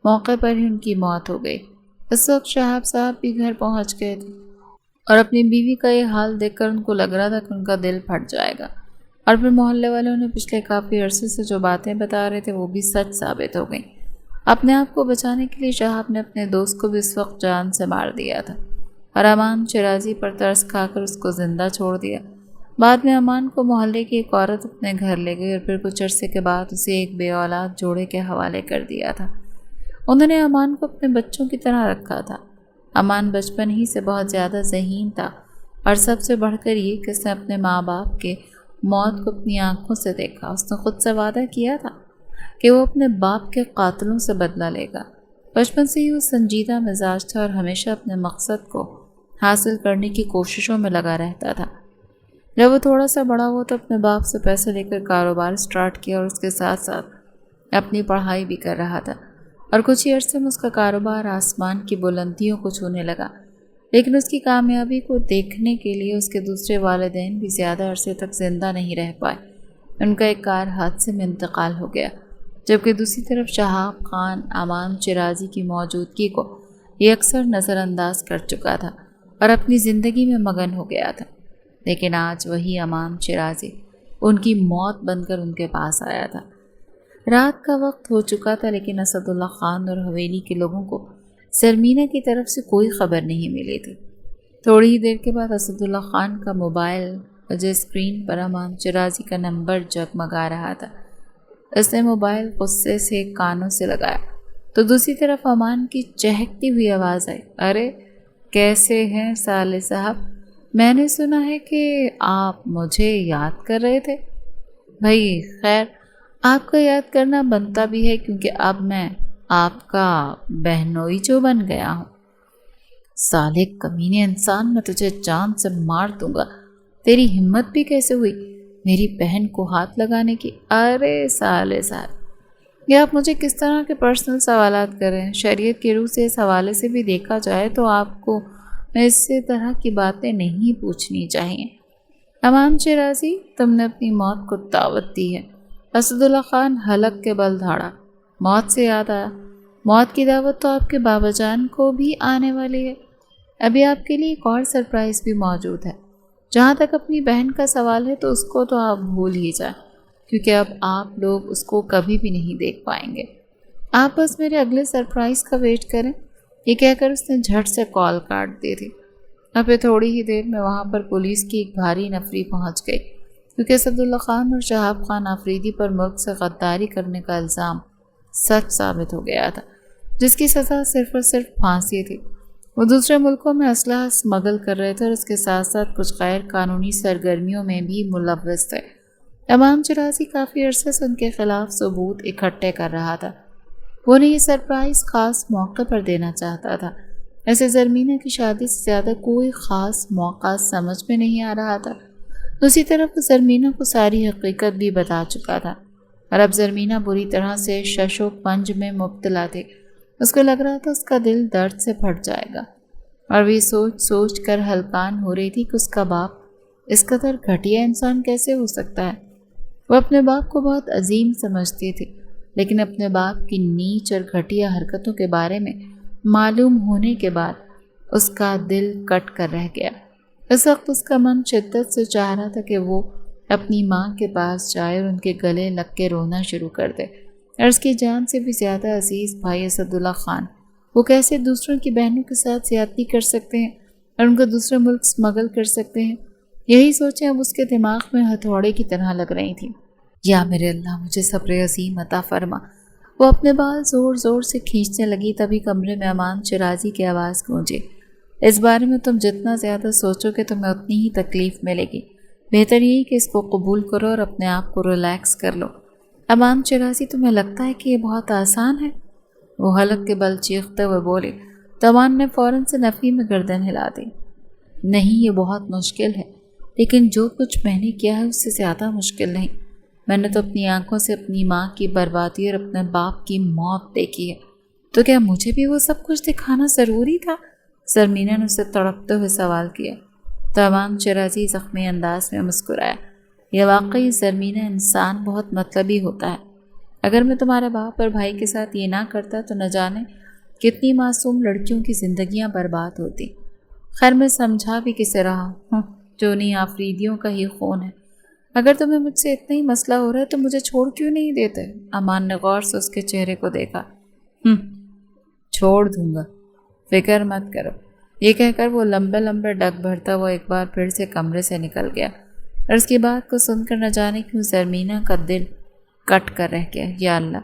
S1: موقع پر ہی ان کی موت ہو گئی۔ اس وقت شہاب صاحب بھی گھر پہنچ گئے تھے اور اپنی بیوی کا یہ حال دیکھ کر ان کو لگ رہا تھا کہ ان کا دل پھٹ جائے گا، اور پھر محلے والوں نے پچھلے کافی عرصے سے جو باتیں بتا رہے تھے وہ بھی سچ ثابت ہو گئیں۔ اپنے آپ کو بچانے کے لیے شہاب نے اپنے دوست کو بھی اس وقت جان سے مار دیا تھا اور امان شیرازی پر ترس کھا کر اس کو زندہ چھوڑ دیا۔ بعد میں امان کو محلے کی ایک عورت اپنے گھر لے گئی اور پھر کچھ عرصے کے بعد اسے ایک بے اولاد جوڑے کے حوالے کر دیا تھا۔ انہوں نے امان کو اپنے بچوں کی طرح رکھا تھا۔ امان بچپن ہی سے بہت زیادہ ذہین تھا، اور سب سے بڑھ کر یہ کہ اس نے اپنے ماں باپ کے موت کو اپنی آنکھوں سے دیکھا۔ اس نے خود سے وعدہ کیا تھا کہ وہ اپنے باپ کے قاتلوں سے بدلہ لے گا، بچپن سے ہی وہ سنجیدہ مزاج تھا اور ہمیشہ اپنے مقصد کو حاصل کرنے کی کوششوں میں لگا رہتا تھا۔ جب وہ تھوڑا سا بڑا ہوا تو اپنے باپ سے پیسے لے کر کاروبار سٹارٹ کیا اور اس کے ساتھ ساتھ اپنی پڑھائی بھی کر رہا تھا، اور کچھ ہی عرصے میں اس کا کاروبار آسمان کی بلندیوں کو چھونے لگا۔ لیکن اس کی کامیابی کو دیکھنے کے لیے اس کے دوسرے والدین بھی زیادہ عرصے تک زندہ نہیں رہ پائے۔ ان کا ایک کار حادثے میں انتقال ہو گیا، جبکہ دوسری طرف شہاب خان امام شیرازی کی موجودگی کو یہ اکثر نظر انداز کر چکا تھا اور اپنی زندگی میں مگن ہو گیا تھا۔ لیکن آج وہی امام شیرازی ان کی موت بن کر ان کے پاس آیا تھا۔ رات کا وقت ہو چکا تھا، لیکن اسد اللہ خان اور حویلی کے لوگوں کو زرمینہ کی طرف سے کوئی خبر نہیں ملی تھی۔ تھوڑی ہی دیر کے بعد اسد اللہ خان کا موبائل وجہ اسکرین پر امام شیرازی کا نمبر جگمگا رہا تھا۔ اس نے موبائل غصے سے کانوں سے لگایا تو دوسری طرف امان کی چہکتی ہوئی آواز آئی، ارے کیسے ہیں صالح صاحب؟ میں نے سنا ہے کہ آپ مجھے یاد کر رہے تھے۔ بھائی خیر، آپ کا یاد کرنا بنتا بھی ہے، کیونکہ اب میں آپ کا بہنوئی جو بن گیا ہوں۔ صالح کمینے انسان، میں تجھے جان سے مار دوں گا۔ تیری ہمت بھی کیسے ہوئی میری بہن کو ہاتھ لگانے کی؟ ارے صالح صاحب، یہ آپ مجھے کس طرح کے پرسنل سوالات کر رہے ہیں؟ شریعت کی روح سے اس حوالے سے بھی دیکھا جائے تو آپ کو اس طرح کی باتیں نہیں پوچھنی چاہیے۔ امام شیرازی، تم نے اپنی موت کو دعوت دی ہے۔ اسد اللہ خان حلق کے بل دھاڑا۔ موت سے یاد آیا، موت کی دعوت تو آپ کے بابا جان کو بھی آنے والی ہے۔ ابھی آپ کے لیے ایک اور سرپرائز بھی موجود ہے۔ جہاں تک اپنی بہن کا سوال ہے تو اس کو تو آپ بھول ہی جائیں، کیونکہ اب آپ لوگ اس کو کبھی بھی نہیں دیکھ پائیں گے۔ آپ بس میرے اگلے سرپرائز کا ویٹ کریں۔ یہ کہہ کر اس نے جھٹ سے کال کاٹ دی تھی۔ اب پھر تھوڑی ہی دیر میں وہاں پر پولیس کی ایک بھاری نفری پہنچ گئی، کیونکہ اسد اللہ خان اور شہاب خان آفریدی پر ملک سے غداری کرنے کا الزام سچ ثابت ہو گیا تھا، جس کی سزا صرف اور صرف پھانسی تھی۔ وہ دوسرے ملکوں میں اسلحہ اسمگل کر رہے تھے اور اس کے ساتھ ساتھ کچھ غیر قانونی سرگرمیوں میں بھی ملوث تھے۔ امام شیرازی کافی عرصے سے ان کے خلاف ثبوت اکٹھے کر رہا تھا۔ وہ انہیں یہ سرپرائز خاص موقع پر دینا چاہتا تھا۔ ایسے زرمینہ کی شادی سے زیادہ کوئی خاص موقع سمجھ میں نہیں آ رہا تھا۔ دوسری طرف وہ زرمینہ کو ساری حقیقت بھی بتا چکا تھا، اور اب زرمینہ بری طرح سے شش و پنج میں مبتلا تھی۔ اس کو لگ رہا تھا اس کا دل درد سے پھٹ جائے گا، اور وہ سوچ سوچ کر ہلکان ہو رہی تھی کہ اس کا باپ اس قدر گھٹیا انسان کیسے ہو سکتا ہے۔ وہ اپنے باپ کو بہت عظیم سمجھتی تھی، لیکن اپنے باپ کی نیچ اور گھٹیا حرکتوں کے بارے میں معلوم ہونے کے بعد اس کا دل کٹ کر رہ گیا۔ اس وقت اس کا من شدت سے چاہ رہا تھا کہ وہ اپنی ماں کے پاس جائے اور ان کے گلے لگ کے رونا شروع کر دے، اور اس کی جان سے بھی زیادہ عزیز بھائی اسد اللہ خان وہ کیسے دوسروں کی بہنوں کے ساتھ زیادتی کر سکتے ہیں اور ان کو دوسرے ملک اسمگل کر سکتے ہیں؟ یہی سوچیں اب اس کے دماغ میں ہتھوڑے کی طرح لگ رہی تھیں۔ یا میرے اللہ، مجھے صبر عظیم عطا فرما۔ وہ اپنے بال زور زور سے کھینچنے لگی، تبھی کمرے میں امام شیرازی کی آواز گونجی، اس بارے میں تم جتنا زیادہ سوچو گے تمہیں اتنی ہی تکلیف ملے گی۔ بہتر یہی کہ اس کو قبول کرو اور اپنے آپ کو ریلیکس کر لو۔ امام شیرازی، تمہیں لگتا ہے کہ یہ بہت آسان ہے؟ وہ حلق کے بل چیختے ہوئے بولے۔ تمام نے فوراً سے نفی میں گردن ہلا دی۔ نہیں، یہ بہت مشکل ہے، لیکن جو کچھ میں نے کیا ہے اس سے زیادہ مشکل نہیں۔ میں نے تو اپنی آنکھوں سے اپنی ماں کی بربادی اور اپنے باپ کی موت دیکھی ہے، تو کیا مجھے بھی وہ سب کچھ دکھانا ضروری تھا؟ زرمینہ نے اسے تڑپتے ہوئے سوال کیا۔ تمام شیرازی زخمی انداز میں مسکرایا۔ یہ واقعی زرمینہ، انسان بہت مطلبی ہوتا ہے۔ اگر میں تمہارے باپ اور بھائی کے ساتھ یہ نہ کرتا تو نہ جانے کتنی معصوم لڑکیوں کی زندگیاں برباد ہوتی۔ خیر، میں سمجھا بھی کسے رہا ہوں، جو نہیں آفریدیوں کا ہی خون ہے۔ اگر تمہیں مجھ سے اتنا ہی مسئلہ ہو رہا ہے تو مجھے چھوڑ کیوں نہیں دیتے؟ امان نے غور سے اس کے چہرے کو دیکھا۔ چھوڑ دوں گا، فکر مت کرو۔ یہ کہہ کر وہ لمبے لمبے ڈگ بھرتا وہ ایک بار پھر سے کمرے سے نکل گیا، اور اس کی بات کو سن کر نہ جانے کیوں زرمینہ کا دل کٹ کر رہ گیا۔ یا اللہ،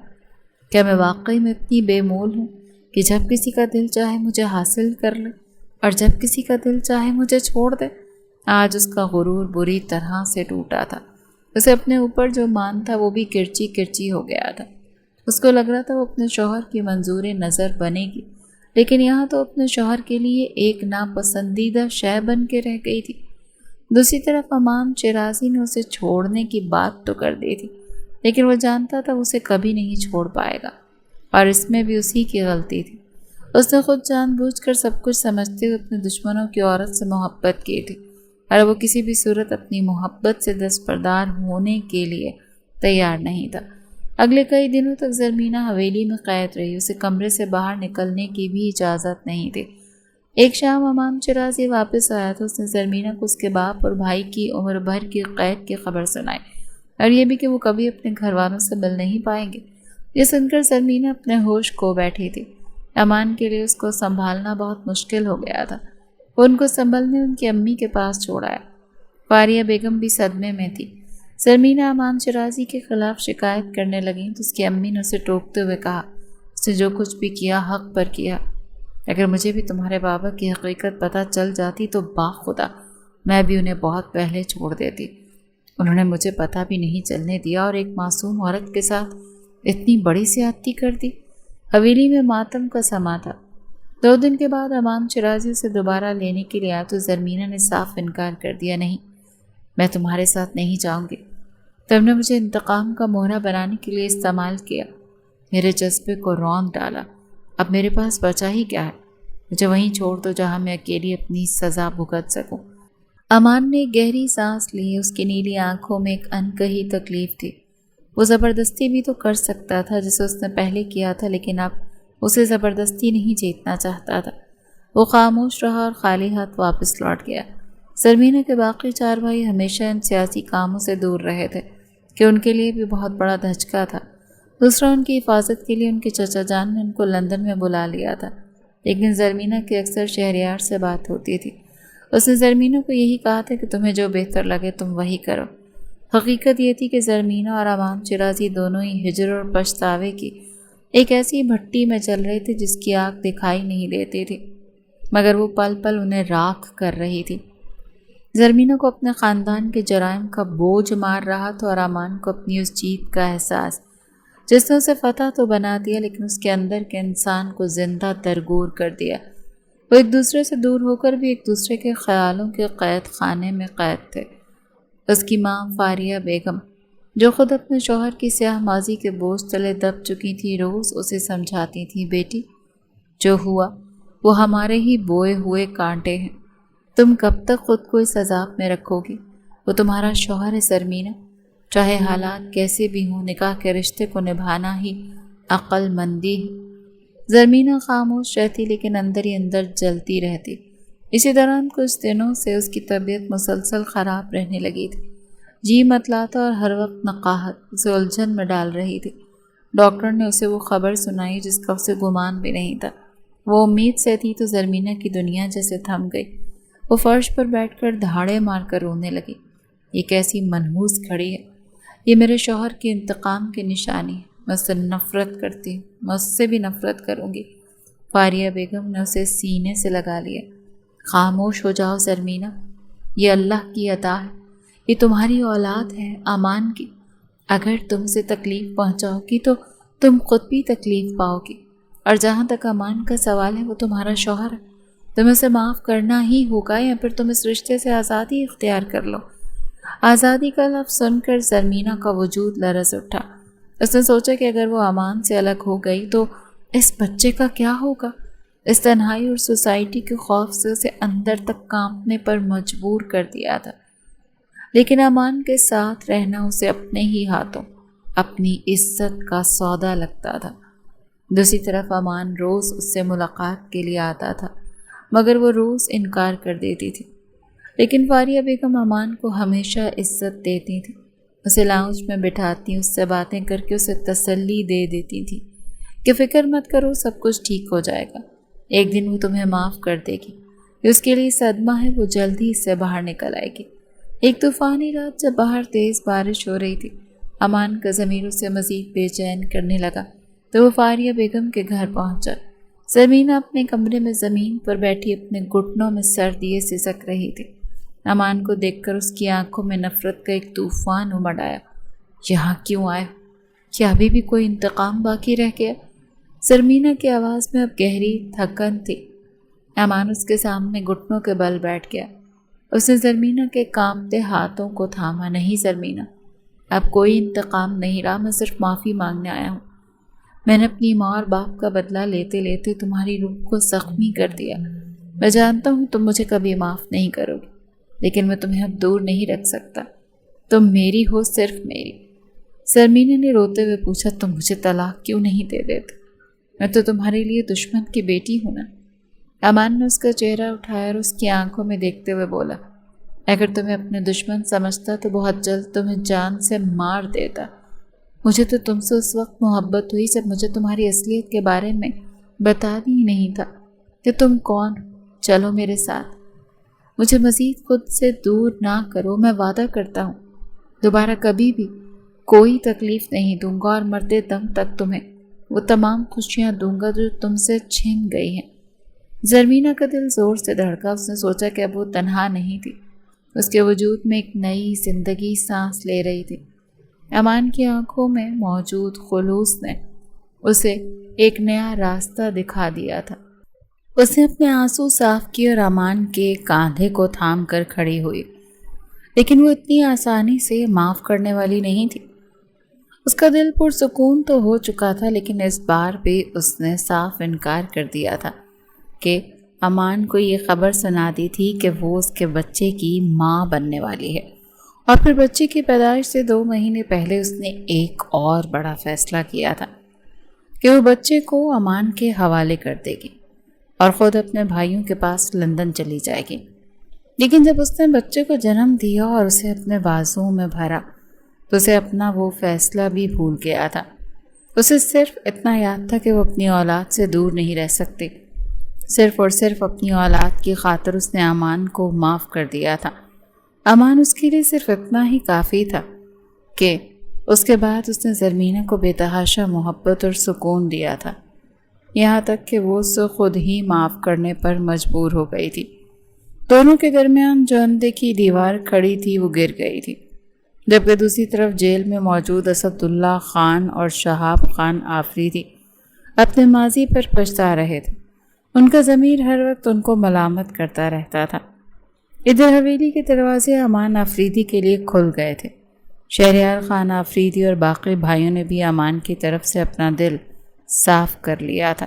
S1: کیا میں واقعی میں اتنی بے مول ہوں کہ جب کسی کا دل چاہے مجھے حاصل کر لے اور جب کسی کا دل چاہے مجھے چھوڑ دے؟ آج اس کا غرور بری طرح سے ٹوٹا تھا۔ اسے اپنے اوپر جو مان تھا وہ بھی کرچی کرچی ہو گیا تھا۔ اس کو لگ رہا تھا وہ اپنے شوہر کی منظور نظر بنے گی، لیکن یہاں تو اپنے شوہر کے لیے ایک ناپسندیدہ شے بن کے رہ گئی تھی۔ دوسری طرف امام شیرازی نے اسے چھوڑنے کی بات تو کر دی تھی، لیکن وہ جانتا تھا اسے کبھی نہیں چھوڑ پائے گا، اور اس میں بھی اسی کی غلطی تھی۔ اس نے خود جان بوجھ کر سب کچھ سمجھتے ہوئے اپنے دشمنوں کی عورت سے محبت کی تھی، اور وہ کسی بھی صورت اپنی محبت سے دستبردار ہونے کے لیے تیار نہیں تھا۔ اگلے کئی دنوں تک زرمینہ حویلی میں قید رہی، اسے کمرے سے باہر نکلنے کی بھی اجازت نہیں تھی۔ ایک شام امام شیرازی واپس آیا تو اس نے زرمینہ کو اس کے باپ اور بھائی کی عمر بھر کی قید کی خبر سنائی، اور یہ بھی کہ وہ کبھی اپنے گھر والوں سے مل نہیں پائیں گے۔ یہ سن کر زرمینہ اپنے ہوش کھو بیٹھی تھی۔ امان کے لیے اس کو سنبھالنا بہت مشکل ہو گیا تھا۔ وہ ان کو سنبھلنے ان کی امی کے پاس چھوڑایا۔ فاریہ بیگم بھی صدمے میں تھی۔ زرمینہ امان شیرازی کے خلاف شکایت کرنے لگیں تو اس کی امی نے اسے ٹوکتے ہوئے کہا، اس نے جو کچھ بھی کیا حق پر کیا۔ اگر مجھے بھی تمہارے بابا کی حقیقت پتہ چل جاتی تو باخدا میں بھی انہیں بہت پہلے چھوڑ دیتی۔ انہوں نے مجھے پتہ بھی نہیں چلنے دیا اور ایک معصوم عورت کے ساتھ اتنی بڑی زیادتی کر دی۔ حویلی میں ماتم کا سما تھا۔ 2 دن کے بعد امان شیرازی اسے دوبارہ لینے کے لیے آیا تو زرمینہ نے صاف انکار کر دیا، نہیں، میں تمہارے ساتھ نہیں جاؤں گی۔ تم نے مجھے انتقام کا مہرہ بنانے کے لیے استعمال کیا، میرے جذبے کو رون ڈالا، اب میرے پاس بچا ہی کیا ہے؟ مجھے وہیں چھوڑ دو جہاں میں اکیلی اپنی سزا بھگت سکوں۔ امان نے گہری سانس لی، اس کی نیلی آنکھوں میں ایک انکہی تکلیف تھی۔ وہ زبردستی بھی تو کر سکتا تھا جسے اس نے پہلے کیا تھا، لیکن اب اسے زبردستی نہیں جیتنا چاہتا تھا۔ وہ خاموش رہا اور خالی ہاتھ واپس لوٹ گیا۔ زرمینہ کے باقی 4 بھائی ہمیشہ ان سیاسی کاموں سے دور رہے تھے کہ ان کے لیے بھی بہت بڑا دھچکا تھا۔ دوسرا، ان کی حفاظت کے لیے ان کے چچا جان نے ان کو لندن میں بلا لیا تھا، لیکن زرمینہ کی اکثر شہریار سے بات ہوتی تھی۔ اس نے زرمینہ کو یہی کہا تھا کہ تمہیں جو بہتر لگے تم وہی کرو۔ حقیقت یہ تھی کہ زرمینہ اور امان شیرازی دونوں ہی ہجر اور پچھتاوے کی ایک ایسی بھٹی میں چل رہے تھے جس کی آگ دکھائی نہیں دیتی تھی، مگر وہ پل پل انہیں راکھ کر رہی تھی۔ زرمینہ کو اپنے خاندان کے جرائم کا بوجھ مار رہا تھا اور امان کو اپنی اس جیت کا احساس، جس نے اسے فتح تو بنا دیا لیکن اس کے اندر کے انسان کو زندہ درگور کر دیا۔ وہ ایک دوسرے سے دور ہو کر بھی ایک دوسرے کے خیالوں کے قید خانے میں قید تھے۔ اس کی ماں فاریہ بیگم، جو خود اپنے شوہر کی سیاہ ماضی کے بوجھ تلے دب چکی تھی، روز اسے سمجھاتی تھی، بیٹی جو ہوا وہ ہمارے ہی بوئے ہوئے کانٹے ہیں، تم کب تک خود کو اس عذاب میں رکھو گی؟ وہ تمہارا شوہر ہے زرمینہ، چاہے حالات کیسے بھی ہوں، نکاح کے رشتے کو نبھانا ہی عقل مندی ہے۔ زرمینہ خاموش رہتی لیکن اندر ہی اندر جلتی رہتی۔ اسی دوران کچھ دنوں سے اس کی طبیعت مسلسل خراب رہنے لگی تھی۔ جی متلاتا اور ہر وقت نقاہت اسے الجھن میں ڈال رہی تھی۔ ڈاکٹر نے اسے وہ خبر سنائی جس کا اسے گمان بھی نہیں تھا۔ وہ امید سے تھی تو زرمینہ کی دنیا جیسے تھم گئی۔ وہ فرش پر بیٹھ کر دھاڑے مار کر رونے لگی۔ یہ کیسی منحوس کھڑی ہے، یہ میرے شوہر کے انتقام کی نشانی ہے، میں اس سے نفرت کرتی ہوں، میں اس سے بھی نفرت کروں گی۔ فاریہ بیگم نے اسے سینے سے لگا لیا۔ خاموش ہو جاؤ زرمینہ، یہ اللہ کی عطا ہے، یہ تمہاری اولاد ہے امان کی۔ اگر تم اسے تکلیف پہنچاؤ گی تو تم خود بھی تکلیف پاؤ گی، اور جہاں تک امان کا سوال ہے وہ تمہارا شوہر ہے، تمہیں اسے معاف کرنا ہی ہوگا یا پھر تم اس رشتے سے آزادی اختیار کر لو۔ آزادی کا لفظ سن کر زرمینہ کا وجود لرز اٹھا۔ اس نے سوچا کہ اگر وہ امان سے الگ ہو گئی تو اس بچے کا کیا ہوگا؟ اس تنہائی اور سوسائٹی کے خوف سے اسے اندر تک کانپنے پر مجبور کر دیا تھا۔ لیکن امان کے ساتھ رہنا اسے اپنے ہی ہاتھوں اپنی عزت کا سودا لگتا تھا۔ دوسری طرف امان روز اس سے ملاقات کے لیے آتا تھا، مگر وہ روز انکار کر دیتی تھی۔ لیکن فاریہ بیگم امان کو ہمیشہ عزت دیتی تھی، اسے لاؤنج میں بٹھاتی، اس سے باتیں کر کے اسے تسلی دے دیتی تھی کہ فکر مت کرو، سب کچھ ٹھیک ہو جائے گا، ایک دن وہ تمہیں معاف کر دے گی، یہ اس کے لیے صدمہ ہے، وہ جلد ہی اس سے باہر نکل آئے گی۔ ایک طوفانی رات جب باہر تیز بارش ہو رہی تھی، امان کا ضمیر اسے مزید بے چین کرنے لگا تو وہ فاریہ بیگم کے گھر پہنچا۔ زرمینہ اپنے کمرے میں زمین پر بیٹھی اپنے گھٹنوں میں سر دیے سسک رہی تھی۔ امان کو دیکھ کر اس کی آنکھوں میں نفرت کا ایک طوفان امڑ آیا۔ یہاں کیوں آئے؟ کیا ابھی بھی کوئی انتقام باقی رہ گیا؟ زرمینہ کی آواز میں اب گہری تھکن تھی۔ امان اس کے سامنے گھٹنوں کے بل بیٹھ گیا۔ اس نے زرمینہ کے کانپتے ہاتھوں کو تھاما۔ نہیں زرمینہ، اب کوئی انتقام نہیں رہا، میں صرف معافی مانگنے آیا ہوں۔ میں نے اپنی ماں اور باپ کا بدلہ لیتے لیتے تمہاری روح کو زخمی کر دیا۔ میں جانتا ہوں تم مجھے کبھی معاف نہیں کرو گی، لیکن میں تمہیں اب دور نہیں رکھ سکتا۔ تم میری ہو، صرف میری۔ زرمینہ نے روتے ہوئے پوچھا، تم مجھے طلاق کیوں نہیں دے دیتے؟ میں تو تمہارے لیے دشمن کی بیٹی ہوں نا۔ امان نے اس کا چہرہ اٹھایا اور اس کی آنکھوں میں دیکھتے ہوئے بولا، اگر تمہیں اپنے دشمن سمجھتا تو بہت جلد تمہیں جان سے مار دیتا۔ مجھے تو تم سے اس وقت محبت ہوئی جب مجھے تمہاری اصلیت کے بارے میں بتا دی ہی نہیں تھا کہ تم کون۔ چلو میرے ساتھ، مجھے مزید خود سے دور نہ کرو۔ میں وعدہ کرتا ہوں دوبارہ کبھی بھی کوئی تکلیف نہیں دوں گا، اور مرتے دم تک تمہیں وہ تمام خوشیاں دوں گا جو تم سے چھن گئی ہیں۔ زرمینہ کا دل زور سے دھڑکا۔ اس نے سوچا کہ اب وہ تنہا نہیں تھی، اس کے وجود میں ایک نئی زندگی سانس لے رہی تھی۔ امان کی آنکھوں میں موجود خلوص نے اسے ایک نیا راستہ دکھا دیا تھا۔ اس نے اپنے آنسو صاف کیے اور امان کے کاندھے کو تھام کر کھڑی ہوئی، لیکن وہ اتنی آسانی سے معاف کرنے والی نہیں تھی۔ اس کا دل پرسکون تو ہو چکا تھا، لیکن اس بار بھی اس نے صاف انکار کر دیا تھا کہ امان کو یہ خبر سنا دی تھی کہ وہ اس کے بچے کی ماں بننے والی ہے، اور پھر بچے کی پیدائش سے 2 مہینے پہلے اس نے ایک اور بڑا فیصلہ کیا تھا کہ وہ بچے کو امان کے حوالے کر دے گی اور خود اپنے بھائیوں کے پاس لندن چلی جائے گی۔ لیکن جب اس نے بچے کو جنم دیا اور اسے اپنے بازوؤں میں بھرا تو اسے اپنا وہ فیصلہ بھی بھول گیا تھا۔ اسے صرف اتنا یاد تھا کہ وہ اپنی اولاد سے دور نہیں رہ سکتی۔ صرف اور صرف اپنی اولاد کی خاطر اس نے امان کو معاف کر دیا تھا۔ امان اس کے لیے صرف اتنا ہی کافی تھا کہ اس کے بعد اس نے زرمینہ کو بے تحاشا محبت اور سکون دیا تھا، یہاں تک کہ وہ اسے خود ہی معاف کرنے پر مجبور ہو گئی تھی۔ دونوں کے درمیان جو اندھے دیوار کھڑی تھی وہ گر گئی تھی، جبکہ دوسری طرف جیل میں موجود اسد اللہ خان اور شہاب خان آفریدی اپنے ماضی پر پچھتا رہے تھے۔ ان کا ضمیر ہر وقت ان کو ملامت کرتا رہتا تھا۔ ادھر حویلی کے دروازے امان آفریدی کے لیے کھل گئے تھے۔ شہریار خان آفریدی اور باقی بھائیوں نے بھی امان کی طرف سے اپنا دل صاف کر لیا تھا۔